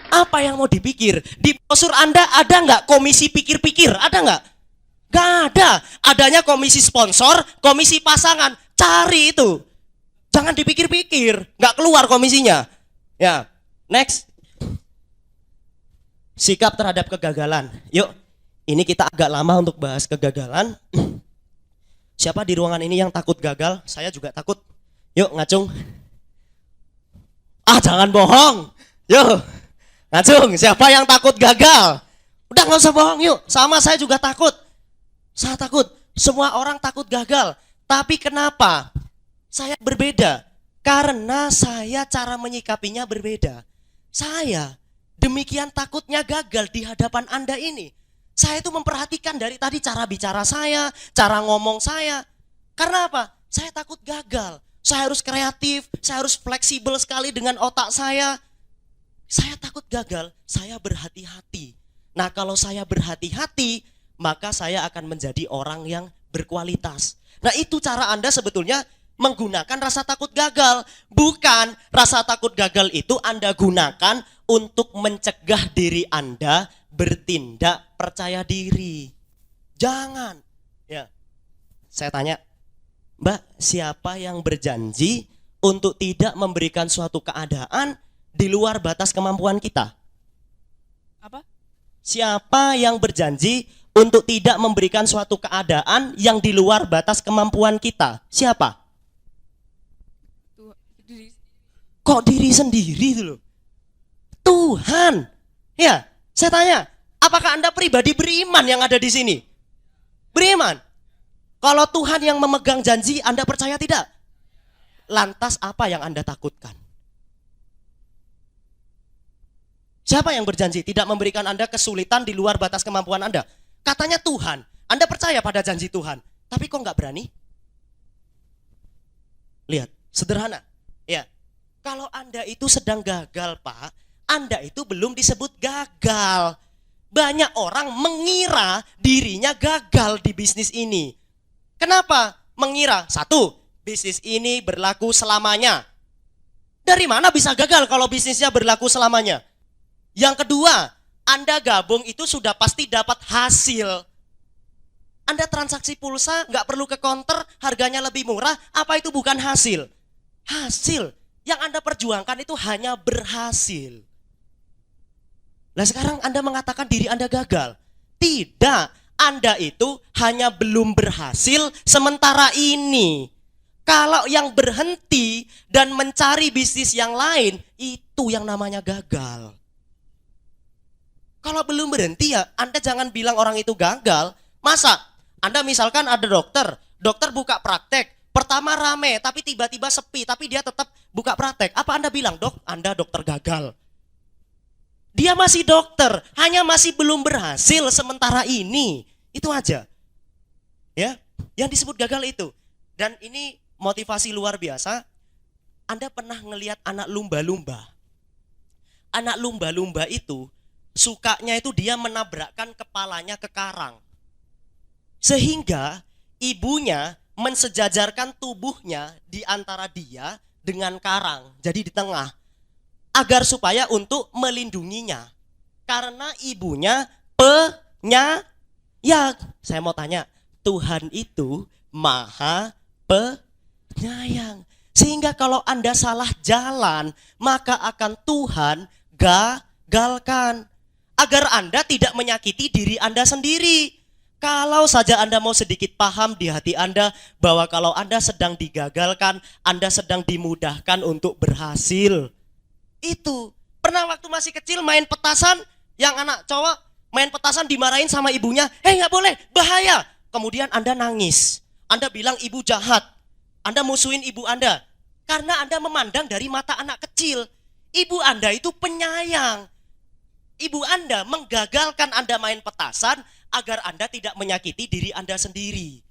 Apa yang mau dipikir? Di brosur Anda ada nggak komisi pikir-pikir? Ada nggak? Nggak ada. Adanya komisi sponsor, komisi pasangan. Cari itu. Jangan dipikir-pikir. Nggak keluar komisinya. Ya, next. Sikap terhadap kegagalan. Yuk, ini kita agak lama untuk bahas kegagalan. Siapa di ruangan ini yang takut gagal? Saya juga takut. Yuk, ngacung. Jangan bohong. Yuk, ngacung. Siapa yang takut gagal? Udah gak usah bohong yuk. Sama saya juga takut. Saya takut. Semua orang takut gagal. Tapi kenapa? Saya berbeda. Karena saya cara menyikapinya berbeda. Saya demikian takutnya gagal di hadapan Anda ini. Saya itu memperhatikan dari tadi cara bicara saya, cara ngomong saya. Karena apa? Saya takut gagal. Saya harus kreatif, saya harus fleksibel sekali dengan otak saya. Saya takut gagal, saya berhati-hati. Nah, kalau saya berhati-hati, maka saya akan menjadi orang yang berkualitas. Nah, itu cara Anda sebetulnya menggunakan rasa takut gagal. Bukan rasa takut gagal itu Anda gunakan untuk mencegah diri Anda bertindak percaya diri. Jangan. Ya. Saya tanya, Mbak, siapa yang berjanji untuk tidak memberikan suatu keadaan di luar batas kemampuan kita? Apa? Siapa yang berjanji untuk tidak memberikan suatu keadaan yang di luar batas kemampuan kita? Siapa? Kok diri sendiri itu loh? Tuhan. Ya, saya tanya, apakah Anda pribadi beriman yang ada di sini? Beriman. Kalau Tuhan yang memegang janji, Anda percaya tidak? Lantas apa yang Anda takutkan? Siapa yang berjanji tidak memberikan Anda kesulitan di luar batas kemampuan Anda? Katanya Tuhan. Anda percaya pada janji Tuhan, tapi kok nggak berani? Lihat, sederhana. Ya, kalau Anda itu sedang gagal, Pak, Anda itu belum disebut gagal. Banyak orang mengira dirinya gagal di bisnis ini. Kenapa mengira? 1, bisnis ini berlaku selamanya. Dari mana bisa gagal kalau bisnisnya berlaku selamanya? Yang kedua, Anda gabung itu sudah pasti dapat hasil. Anda transaksi pulsa, nggak perlu ke counter, harganya lebih murah, apa itu bukan hasil? Hasil. Yang Anda perjuangkan itu hanya berhasil. Nah sekarang Anda mengatakan diri Anda gagal. Tidak, Anda itu hanya belum berhasil sementara ini. Kalau yang berhenti dan mencari bisnis yang lain, itu yang namanya gagal. Kalau belum berhenti ya Anda jangan bilang orang itu gagal. Masa? Anda misalkan ada dokter buka praktek, pertama rame tapi tiba-tiba sepi, tapi dia tetap buka praktek. Apa Anda bilang, dok, Anda dokter gagal? Dia masih dokter, hanya masih belum berhasil sementara ini. Itu aja. Ya, yang disebut gagal itu. Dan ini motivasi luar biasa. Anda pernah ngelihat anak lumba-lumba? Anak lumba-lumba itu sukanya itu dia menabrakkan kepalanya ke karang. Sehingga ibunya mensejajarkan tubuhnya di antara dia dengan karang. Jadi di tengah. Agar supaya untuk melindunginya. Karena ibunya penyayang. Saya mau tanya, Tuhan itu maha penyayang. Sehingga kalau Anda salah jalan, maka akan Tuhan gagalkan. Agar Anda tidak menyakiti diri Anda sendiri. Kalau saja Anda mau sedikit paham di hati Anda bahwa kalau Anda sedang digagalkan, Anda sedang dimudahkan untuk berhasil. Itu. Pernah waktu masih kecil main petasan, yang anak cowok main petasan dimarahin sama ibunya, nggak boleh, bahaya. Kemudian Anda nangis. Anda bilang ibu jahat. Anda musuhin ibu Anda. Karena Anda memandang dari mata anak kecil. Ibu Anda itu penyayang. Ibu Anda menggagalkan Anda main petasan agar Anda tidak menyakiti diri Anda sendiri.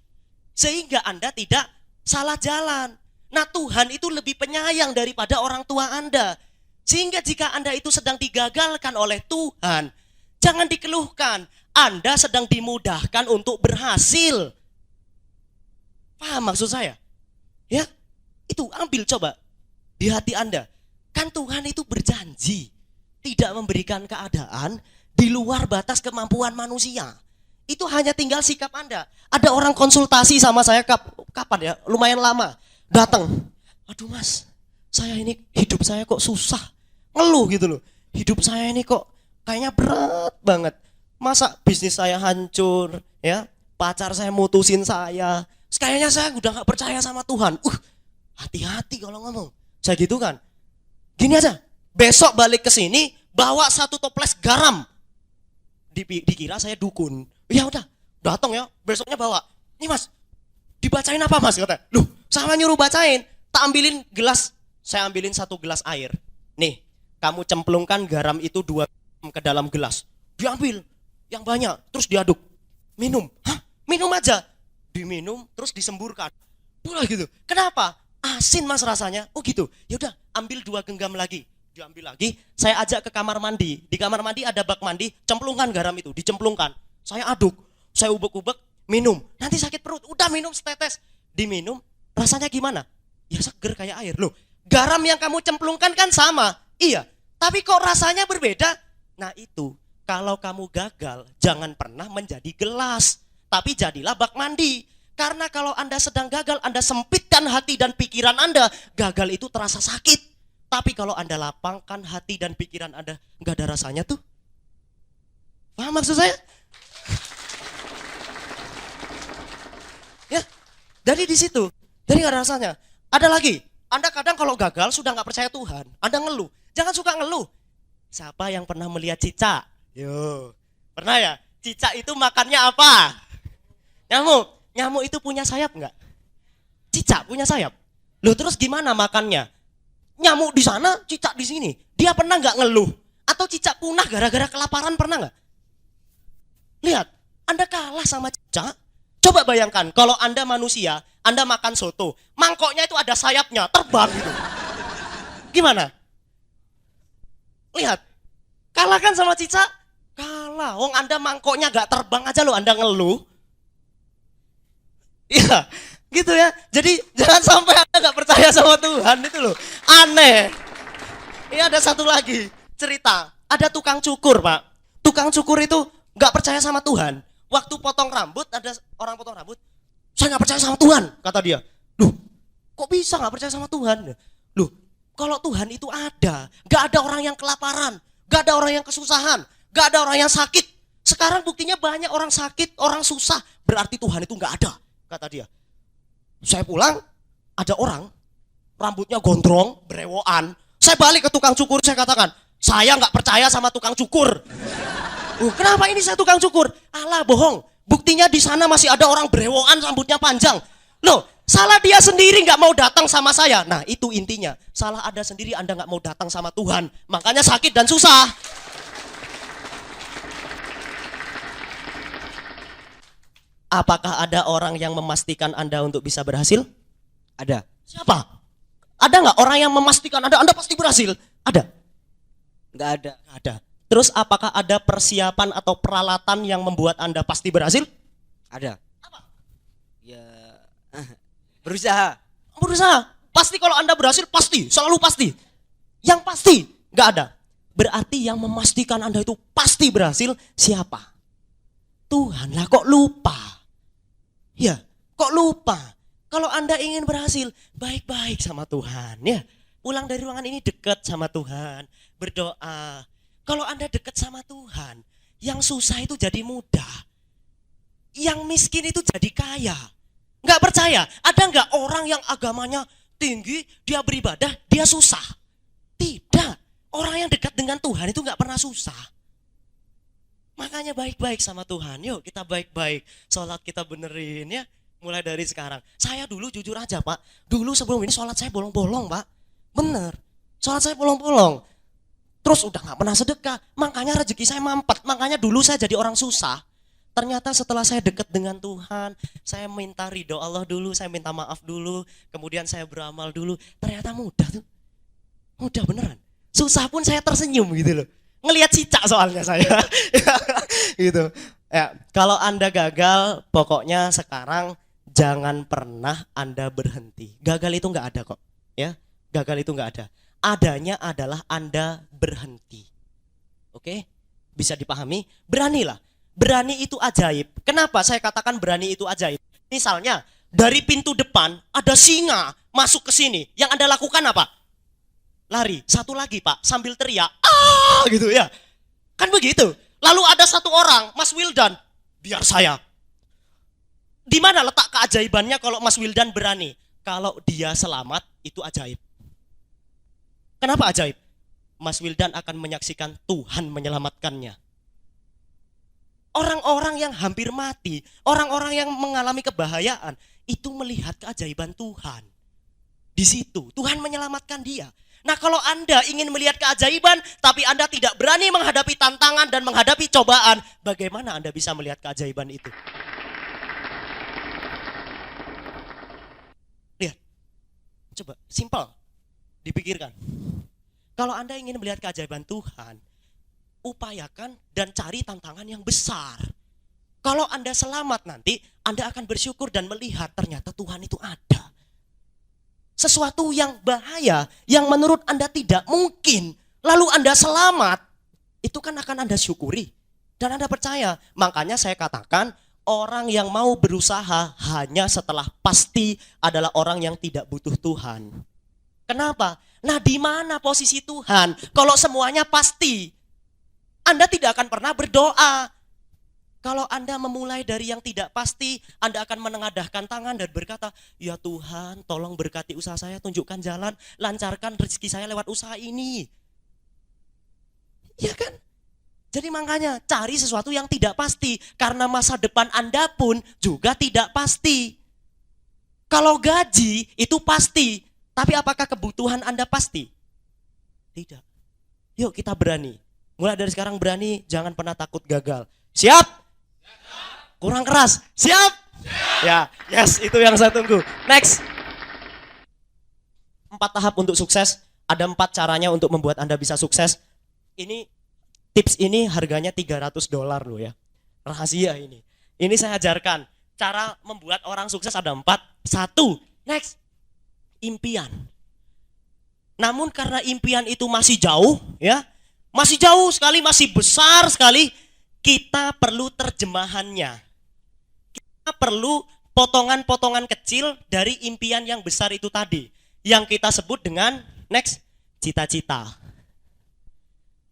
Sehingga Anda tidak salah jalan. Nah Tuhan itu lebih penyayang daripada orang tua Anda. Sehingga jika Anda itu sedang digagalkan oleh Tuhan, jangan dikeluhkan. Anda sedang dimudahkan untuk berhasil. Paham maksud saya? Ya, itu ambil coba di hati Anda. Kan Tuhan itu berjanji tidak memberikan keadaan di luar batas kemampuan manusia. Itu hanya tinggal sikap Anda. Ada orang konsultasi sama saya kapan ya? Lumayan lama. Datang. Aduh mas, saya ini hidup saya kok susah. Ngeluh gitu loh. Hidup saya ini kok kayaknya berat banget. Masa bisnis saya hancur, ya? Pacar saya mutusin saya. Kayaknya saya udah gak percaya sama Tuhan. Hati-hati kalau ngomong. Saya gitu kan. Gini aja. Besok balik ke sini bawa 1 toples garam. Dikira saya dukun. Ya udah, datang ya. Besoknya bawa. Nih mas, dibacain apa mas? Kata. Loh, sama nyuruh bacain. Tak ambilin gelas. Saya ambilin 1 gelas air. Nih, kamu cemplungkan garam itu 2 ke dalam gelas. Diambil yang banyak, terus diaduk. Minum. Hah? Minum aja. Diminum, terus disemburkan. Pula gitu. Kenapa? Asin mas rasanya. Oh gitu. Ya udah, ambil 2 genggam lagi. Diambil lagi, saya ajak ke kamar mandi. Di kamar mandi ada bak mandi, cemplungkan garam itu, dicemplungkan. Saya aduk, saya ubek-ubek, minum. Nanti sakit perut, udah minum setetes. Diminum, rasanya gimana? Ya seger kayak air. Loh, garam yang kamu cemplungkan kan sama. Iya, tapi kok rasanya berbeda? Nah itu, kalau kamu gagal, jangan pernah menjadi gelas. Tapi jadilah bak mandi. Karena kalau Anda sedang gagal, Anda sempitkan hati dan pikiran Anda. Gagal itu terasa sakit. Tapi kalau Anda lapangkan hati dan pikiran Anda, nggak ada rasanya tuh. Paham maksud saya? Ya, dari di situ, dari nggak ada rasanya. Ada lagi, Anda kadang kalau gagal sudah nggak percaya Tuhan, Anda ngeluh. Jangan suka ngeluh. Siapa yang pernah melihat cicak? Yo, pernah ya? Cicak itu makannya apa? Nyamuk. Nyamuk itu punya sayap nggak? Cicak punya sayap. Loh terus gimana makannya? Nyamuk di sana, cicak di sini. Dia pernah nggak ngeluh? Atau cicak punah gara-gara kelaparan pernah nggak? Lihat, Anda kalah sama cicak. Coba bayangkan, kalau Anda manusia, Anda makan soto, mangkoknya itu ada sayapnya, terbang gitu. Gimana? Lihat, kalah kan sama cicak? Kalah. Wong Anda mangkoknya nggak terbang aja loh, Anda ngeluh. Iya, Gitu ya. Jadi jangan sampai Anda nggak percaya sama Tuhan itu loh. Aneh. Ini ada satu lagi cerita. Ada tukang cukur, Pak. Tukang cukur itu nggak percaya sama Tuhan. Waktu potong rambut, ada orang potong rambut. Saya nggak percaya sama Tuhan, kata dia. Loh, kok bisa nggak percaya sama Tuhan? Loh, kalau Tuhan itu ada, nggak ada orang yang kelaparan, nggak ada orang yang kesusahan, nggak ada orang yang sakit. Sekarang buktinya banyak orang sakit, orang susah, berarti Tuhan itu nggak ada, kata dia. Saya pulang, ada orang rambutnya gondrong, berewokan. Saya balik ke tukang cukur, saya katakan, saya nggak percaya sama tukang cukur. Kenapa ini saya tukang cukur? Alah, bohong. Buktinya di sana masih ada orang berewokan, rambutnya panjang. Loh, salah dia sendiri nggak mau datang sama saya. Nah, itu intinya. Salah Anda sendiri, Anda nggak mau datang sama Tuhan. Makanya sakit dan susah. Apakah ada orang yang memastikan Anda untuk bisa berhasil? Ada. Siapa? Ada nggak orang yang memastikan Anda pasti berhasil? Ada? Nggak ada. Nggak ada. Terus apakah ada persiapan atau peralatan yang membuat Anda pasti berhasil? Ada. Apa? Ya berusaha. Berusaha. Pasti kalau Anda berhasil, pasti, selalu pasti. Yang pasti nggak ada. Berarti yang memastikan Anda itu pasti berhasil siapa? Tuhan. Lah kok lupa? Ya, kok lupa? Kalau Anda ingin berhasil, baik-baik sama Tuhan ya. Pulang dari ruangan ini dekat sama Tuhan, berdoa. Kalau Anda dekat sama Tuhan, yang susah itu jadi mudah. Yang miskin itu jadi kaya. Nggak percaya? Ada nggak orang yang agamanya tinggi, dia beribadah, dia susah? Tidak. Orang yang dekat dengan Tuhan itu nggak pernah susah. Makanya baik-baik sama Tuhan. Yuk kita baik-baik. Sholat kita benerin ya. Mulai dari sekarang. Saya dulu jujur aja, Pak. Dulu sebelum ini sholat saya bolong-bolong, Pak. Bener. Sholat saya bolong-bolong. Terus udah gak pernah sedekah. Makanya rezeki saya mampet. Makanya dulu saya jadi orang susah. Ternyata setelah saya dekat dengan Tuhan, saya minta ridho Allah dulu, saya minta maaf dulu, kemudian saya beramal dulu. Ternyata mudah tuh. Mudah beneran. Susah pun saya tersenyum gitu loh. Ngelihat cicak soalnya saya. Gitu. Ya, kalau Anda gagal, pokoknya sekarang jangan pernah Anda berhenti. Gagal itu nggak ada kok, ya. Gagal itu nggak ada. Adanya adalah Anda berhenti. Oke? Bisa dipahami? Beranilah. Berani itu ajaib. Kenapa saya katakan berani itu ajaib? Misalnya, dari pintu depan ada singa masuk ke sini. Yang Anda lakukan apa? Lari. Satu lagi, Pak, sambil teriak, "Ah!" gitu ya. Kan begitu. Lalu ada satu orang, Mas Wildan, biar saya. Di mana letak keajaibannya kalau Mas Wildan berani? Kalau dia selamat, itu ajaib. Kenapa ajaib? Mas Wildan akan menyaksikan Tuhan menyelamatkannya. Orang-orang yang hampir mati, orang-orang yang mengalami kebahayaan, itu melihat keajaiban Tuhan. Di situ, Tuhan menyelamatkan dia. Nah, kalau Anda ingin melihat keajaiban, tapi Anda tidak berani menghadapi tantangan dan menghadapi cobaan, bagaimana Anda bisa melihat keajaiban itu? Lihat, coba, simpel, dipikirkan. Kalau Anda ingin melihat keajaiban Tuhan, upayakan dan cari tantangan yang besar. Kalau Anda selamat nanti, Anda akan bersyukur dan melihat ternyata Tuhan itu ada. Sesuatu yang bahaya, yang menurut Anda tidak mungkin, lalu Anda selamat, itu kan akan Anda syukuri. Dan Anda percaya. Makanya saya katakan, orang yang mau berusaha hanya setelah pasti adalah orang yang tidak butuh Tuhan. Kenapa? Nah, di mana posisi Tuhan? Kalau semuanya pasti, Anda tidak akan pernah berdoa. Kalau Anda memulai dari yang tidak pasti, Anda akan menengadahkan tangan dan berkata, "Ya Tuhan, tolong berkati usaha saya, tunjukkan jalan, lancarkan rezeki saya lewat usaha ini." Ya kan? Jadi makanya cari sesuatu yang tidak pasti, karena masa depan Anda pun juga tidak pasti. Kalau gaji itu pasti, tapi apakah kebutuhan Anda pasti? Tidak. Yuk kita berani. Mulai dari sekarang berani, jangan pernah takut gagal. Siap? Kurang keras. Siap? Ya, yes, itu yang saya tunggu. Next. 4 tahap untuk sukses. Ada 4 caranya untuk membuat Anda bisa sukses. Ini tips ini harganya $300 loh ya. Rahasia ini. Ini saya ajarkan. Cara membuat orang sukses ada 4. 1, next, impian. Namun karena impian itu masih jauh, ya, masih jauh sekali, masih besar sekali, kita perlu terjemahannya. Kita perlu potongan-potongan kecil dari impian yang besar itu tadi, yang kita sebut dengan next, cita-cita.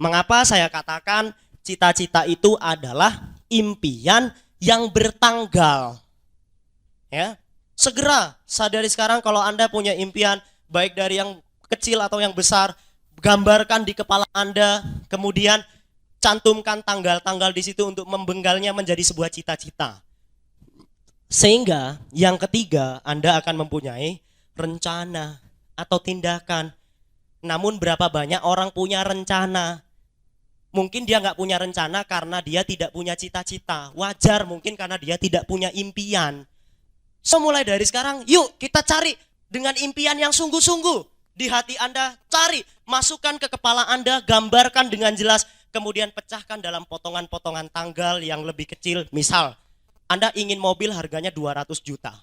Mengapa saya katakan cita-cita itu adalah impian yang bertanggal? Ya, segera sadari sekarang kalau Anda punya impian, baik dari yang kecil atau yang besar, gambarkan di kepala Anda, kemudian cantumkan tanggal-tanggal di situ untuk membenggalnya menjadi sebuah cita-cita. Sehingga yang ketiga, Anda akan mempunyai rencana atau tindakan. Namun berapa banyak orang punya rencana? Mungkin dia nggak punya rencana karena dia tidak punya cita-cita. Wajar mungkin karena dia tidak punya impian. So mulai dari sekarang, yuk kita cari dengan impian yang sungguh-sungguh. Di hati Anda, cari, masukkan ke kepala Anda, gambarkan dengan jelas, kemudian pecahkan dalam potongan-potongan tanggal yang lebih kecil. Misal, Anda ingin mobil harganya 200 juta.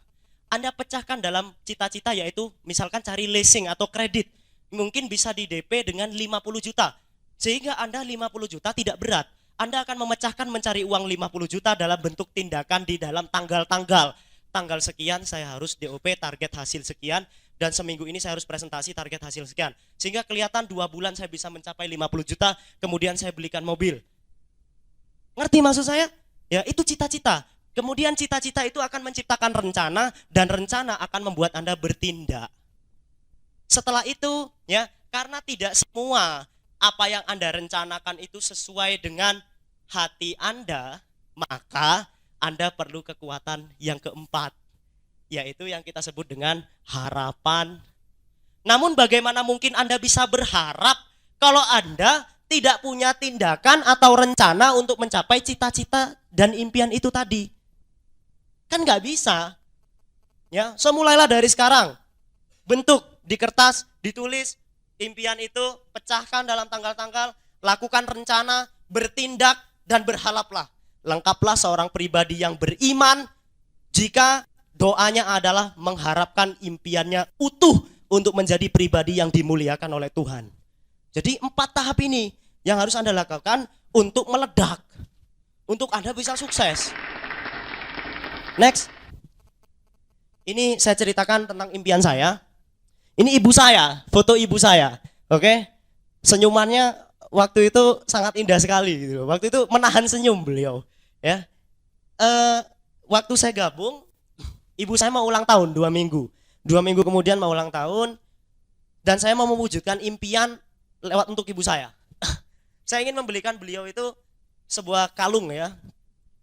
Anda pecahkan dalam cita-cita yaitu misalkan cari leasing atau kredit. Mungkin bisa di DP dengan 50 juta. Sehingga Anda 50 juta tidak berat. Anda akan memecahkan mencari uang 50 juta dalam bentuk tindakan di dalam tanggal-tanggal. Tanggal sekian saya harus DOP target hasil sekian. Dan seminggu ini saya harus presentasi target hasil sekian. Sehingga kelihatan 2 bulan saya bisa mencapai 50 juta. Kemudian saya belikan mobil. Ngerti maksud saya? Ya, itu cita-cita. Kemudian cita-cita itu akan menciptakan rencana. Dan rencana akan membuat Anda bertindak. Setelah itu, ya, karena tidak semua apa yang Anda rencanakan itu sesuai dengan hati Anda, maka Anda perlu kekuatan yang keempat, yaitu yang kita sebut dengan harapan. Namun bagaimana mungkin Anda bisa berharap kalau Anda tidak punya tindakan atau rencana untuk mencapai cita-cita dan impian itu tadi? Kan nggak bisa. Ya, so mulailah dari sekarang. Bentuk di kertas, ditulis impian itu, pecahkan dalam tanggal-tanggal, lakukan rencana, bertindak, dan berharaplah. Lengkaplah seorang pribadi yang beriman jika doanya adalah mengharapkan impiannya utuh untuk menjadi pribadi yang dimuliakan oleh Tuhan. Jadi 4 tahap ini yang harus Anda lakukan untuk meledak, untuk Anda bisa sukses. Next. Ini saya ceritakan tentang impian saya. Ini ibu saya, foto ibu saya, oke? Senyumannya waktu itu sangat indah sekali gitu. Waktu itu menahan senyum beliau, ya. Waktu saya gabung, ibu saya mau ulang tahun 2 minggu. 2 minggu kemudian mau ulang tahun, dan saya mau mewujudkan impian lewat untuk ibu saya. Saya ingin membelikan beliau itu sebuah kalung ya,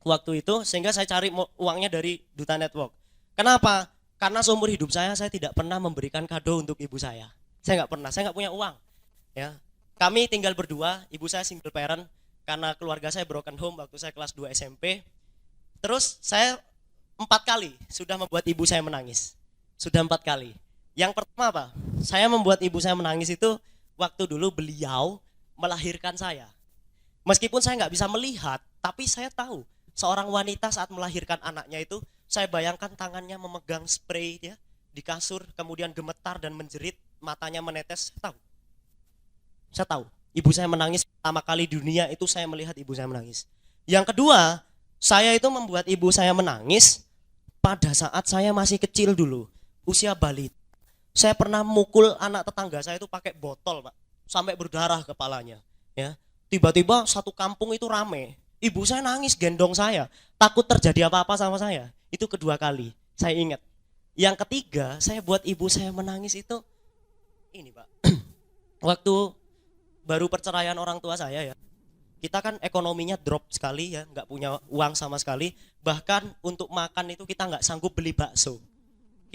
waktu itu, sehingga saya cari uangnya dari Duta Network. Kenapa? Karena seumur hidup saya tidak pernah memberikan kado untuk ibu saya. Saya nggak pernah, saya nggak punya uang. Ya, kami tinggal berdua, ibu saya single parent karena keluarga saya broken home waktu saya kelas 2 SMP. Terus saya 4 kali sudah membuat ibu saya menangis. Sudah 4 kali. Yang pertama apa? Saya membuat ibu saya menangis itu waktu dulu beliau melahirkan saya. Meskipun saya nggak bisa melihat, tapi saya tahu seorang wanita saat melahirkan anaknya itu, saya bayangkan tangannya memegang spray ya di kasur, kemudian gemetar dan menjerit, matanya menetes. Saya tahu. Ibu saya menangis pertama kali di dunia itu saya melihat ibu saya menangis. Yang kedua, saya itu membuat ibu saya menangis pada saat saya masih kecil dulu, usia balita. Saya pernah mukul anak tetangga saya itu pakai botol, Pak, sampai berdarah kepalanya. Ya, tiba-tiba satu kampung itu rame. Ibu saya nangis gendong saya, takut terjadi apa-apa sama saya. Itu kedua kali, saya ingat. Yang ketiga, saya buat ibu saya menangis itu ini, Pak. Waktu baru perceraian orang tua saya ya. Kita kan ekonominya drop sekali ya, nggak punya uang sama sekali. Bahkan untuk makan itu kita nggak sanggup beli bakso.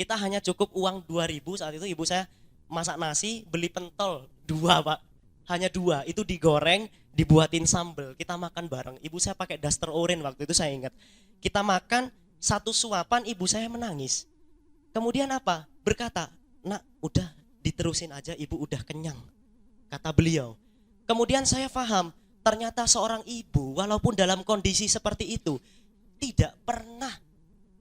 Kita hanya cukup uang 2.000 saat itu. Ibu saya masak nasi, beli pentol 2, Pak. Hanya 2, itu digoreng, dibuatin sambal, kita makan bareng. Ibu saya pakai daster oren waktu itu saya ingat. Kita makan 1 suapan, ibu saya menangis. Kemudian apa? Berkata, "Nak, udah diterusin aja, ibu udah kenyang," kata beliau. Kemudian saya paham, ternyata seorang ibu walaupun dalam kondisi seperti itu tidak pernah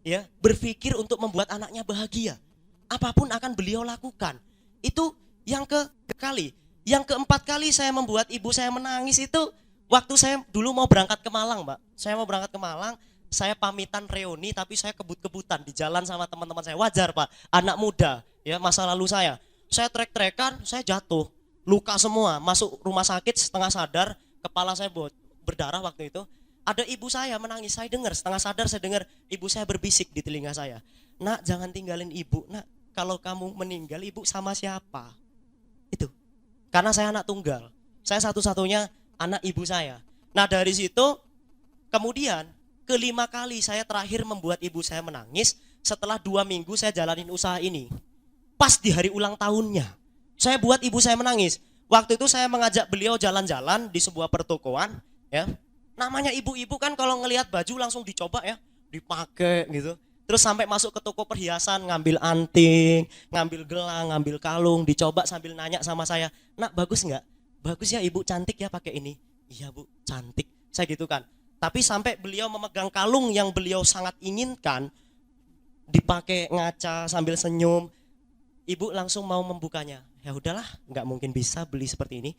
ya, berpikir untuk membuat anaknya bahagia. Apapun akan beliau lakukan. Itu yang kali. Yang keempat kali saya membuat ibu saya menangis itu waktu saya dulu mau berangkat ke Malang, Mbak. Saya mau berangkat ke Malang, saya pamitan reuni tapi saya kebut-kebutan di jalan sama teman-teman saya. Wajar, Pak, anak muda, ya, masa lalu saya. Saya trek-trekan, saya jatuh, luka semua, masuk rumah sakit setengah sadar, kepala saya berdarah waktu itu. Ada ibu saya menangis, saya dengar, setengah sadar saya dengar ibu saya berbisik di telinga saya. Nak, jangan tinggalin ibu, nak, kalau kamu meninggal ibu sama siapa? Itu, karena saya anak tunggal, saya satu-satunya anak ibu saya. Nah dari situ, kemudian kelima kali saya terakhir membuat ibu saya menangis, setelah 2 minggu saya jalanin usaha ini. Pas di hari ulang tahunnya, saya buat ibu saya menangis. Waktu itu saya mengajak beliau jalan-jalan di sebuah pertokoan, ya. Namanya ibu-ibu kan kalau ngelihat baju langsung dicoba ya, dipakai gitu. Terus sampai masuk ke toko perhiasan, ngambil anting, ngambil gelang, ngambil kalung, dicoba sambil nanya sama saya, "Nak, bagus nggak? Bagus ya ibu, cantik ya pakai ini." "Iya bu, cantik." Saya gitu kan. Tapi sampai beliau memegang kalung yang beliau sangat inginkan, dipakai ngaca sambil senyum, ibu langsung mau membukanya. Ya udahlah, nggak mungkin bisa beli seperti ini.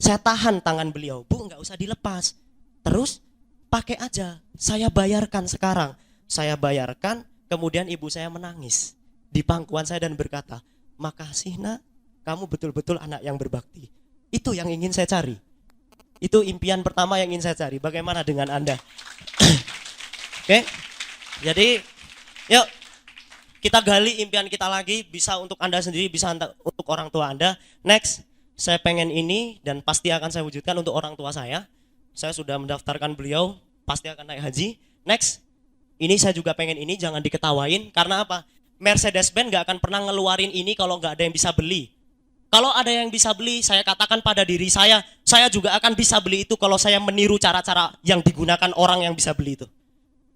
Saya tahan tangan beliau, "Bu, nggak usah dilepas. Terus pakai aja, saya bayarkan sekarang." Saya bayarkan, kemudian ibu saya menangis di pangkuan saya dan berkata, "Makasih nak, kamu betul-betul anak yang berbakti." Itu yang ingin saya cari. Itu impian pertama yang ingin saya cari. Bagaimana dengan Anda? Oke, jadi yuk kita gali impian kita lagi, bisa untuk Anda sendiri, bisa untuk orang tua Anda. Next, saya pengen ini dan pasti akan saya wujudkan untuk orang tua saya. Saya sudah mendaftarkan beliau, pasti akan naik haji. Next, ini saya juga pengen ini, jangan diketawain. Karena apa? Mercedes-Benz gak akan pernah ngeluarin ini kalau gak ada yang bisa beli. Kalau ada yang bisa beli, saya katakan pada diri saya juga akan bisa beli itu kalau saya meniru cara-cara yang digunakan orang yang bisa beli itu.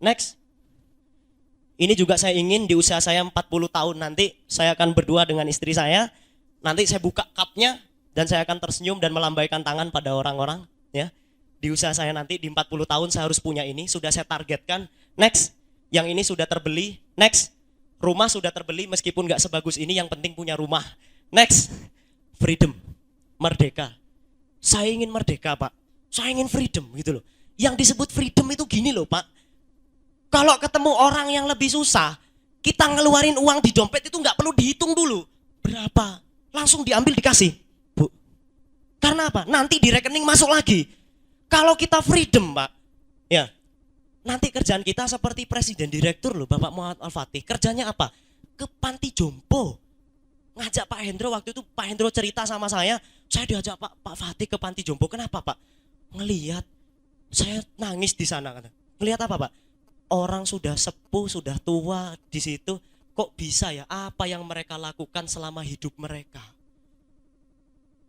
Next. Ini juga saya ingin di usia saya 40 tahun nanti, saya akan berdua dengan istri saya. Nanti saya buka cupnya dan saya akan tersenyum dan melambaikan tangan pada orang-orang, ya. Di usia saya nanti di 40 tahun saya harus punya ini, sudah saya targetkan. Next, yang ini sudah terbeli. Next, rumah sudah terbeli meskipun gak sebagus ini, yang penting punya rumah. Next, freedom, merdeka. Saya ingin merdeka, Pak. Saya ingin freedom gitu loh. Yang disebut freedom itu gini loh, Pak. Kalau ketemu orang yang lebih susah, kita ngeluarin uang di dompet itu gak perlu dihitung dulu. Berapa? Langsung diambil dikasih. Bu. Karena apa? Nanti di rekening masuk lagi. Kalau kita freedom, Pak, ya, nanti kerjaan kita seperti presiden direktur loh, Bapak Muhammad Al-Fatih. Kerjanya apa? Ke panti jompo. Ngajak Pak Hendro, waktu itu Pak Hendro cerita sama saya diajak Pak Fatih ke panti jompo. Kenapa, Pak? Ngelihat saya nangis di sana. Ngelihat apa, Pak? Orang sudah sepuh, sudah tua di situ, kok bisa ya? Apa yang mereka lakukan selama hidup mereka?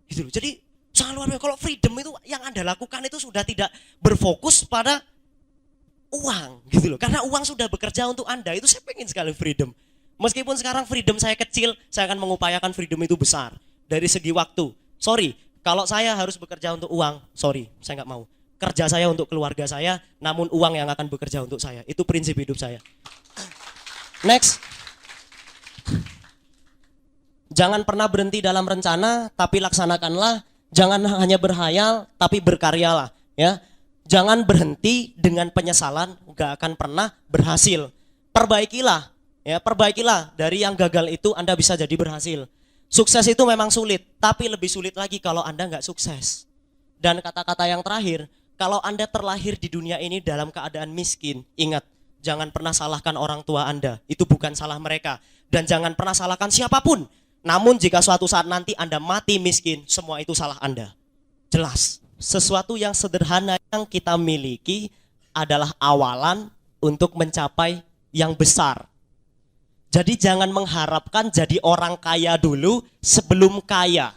Gitu loh. Jadi sangat luar biasa. Kalau freedom itu yang Anda lakukan itu sudah tidak berfokus pada uang gitu loh. Karena uang sudah bekerja untuk Anda. Itu saya pengen sekali freedom. Meskipun sekarang freedom saya kecil, saya akan mengupayakan freedom itu besar. Dari segi waktu. Sorry, kalau saya harus bekerja untuk uang, sorry, saya nggak mau. Kerja saya untuk keluarga saya, namun uang yang akan bekerja untuk saya. Itu prinsip hidup saya. Next. Jangan pernah berhenti dalam rencana, tapi laksanakanlah. Jangan hanya berhayal, tapi berkaryalah. Ya, jangan berhenti dengan penyesalan, gak akan pernah berhasil. Perbaikilah, ya, perbaikilah dari yang gagal itu Anda bisa jadi berhasil. Sukses itu memang sulit, tapi lebih sulit lagi kalau Anda nggak sukses. Dan kata-kata yang terakhir, kalau Anda terlahir di dunia ini dalam keadaan miskin, ingat, jangan pernah salahkan orang tua Anda. Itu bukan salah mereka. Dan jangan pernah salahkan siapapun. Namun jika suatu saat nanti Anda mati miskin, semua itu salah Anda. Jelas, sesuatu yang sederhana yang kita miliki adalah awalan untuk mencapai yang besar. Jadi jangan mengharapkan jadi orang kaya dulu sebelum kaya.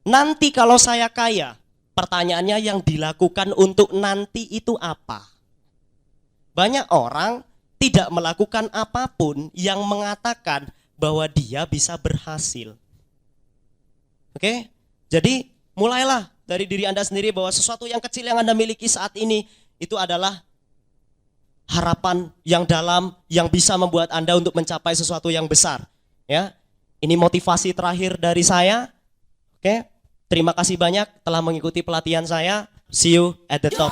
Nanti kalau saya kaya, pertanyaannya yang dilakukan untuk nanti itu apa? Banyak orang tidak melakukan apapun yang mengatakan bahwa dia bisa berhasil. Oke? Jadi mulailah dari diri Anda sendiri bahwa sesuatu yang kecil yang Anda miliki saat ini itu adalah harapan yang dalam yang bisa membuat Anda untuk mencapai sesuatu yang besar. Ya, ini motivasi terakhir dari saya. Oke, terima kasih banyak telah mengikuti pelatihan saya. See you at the top.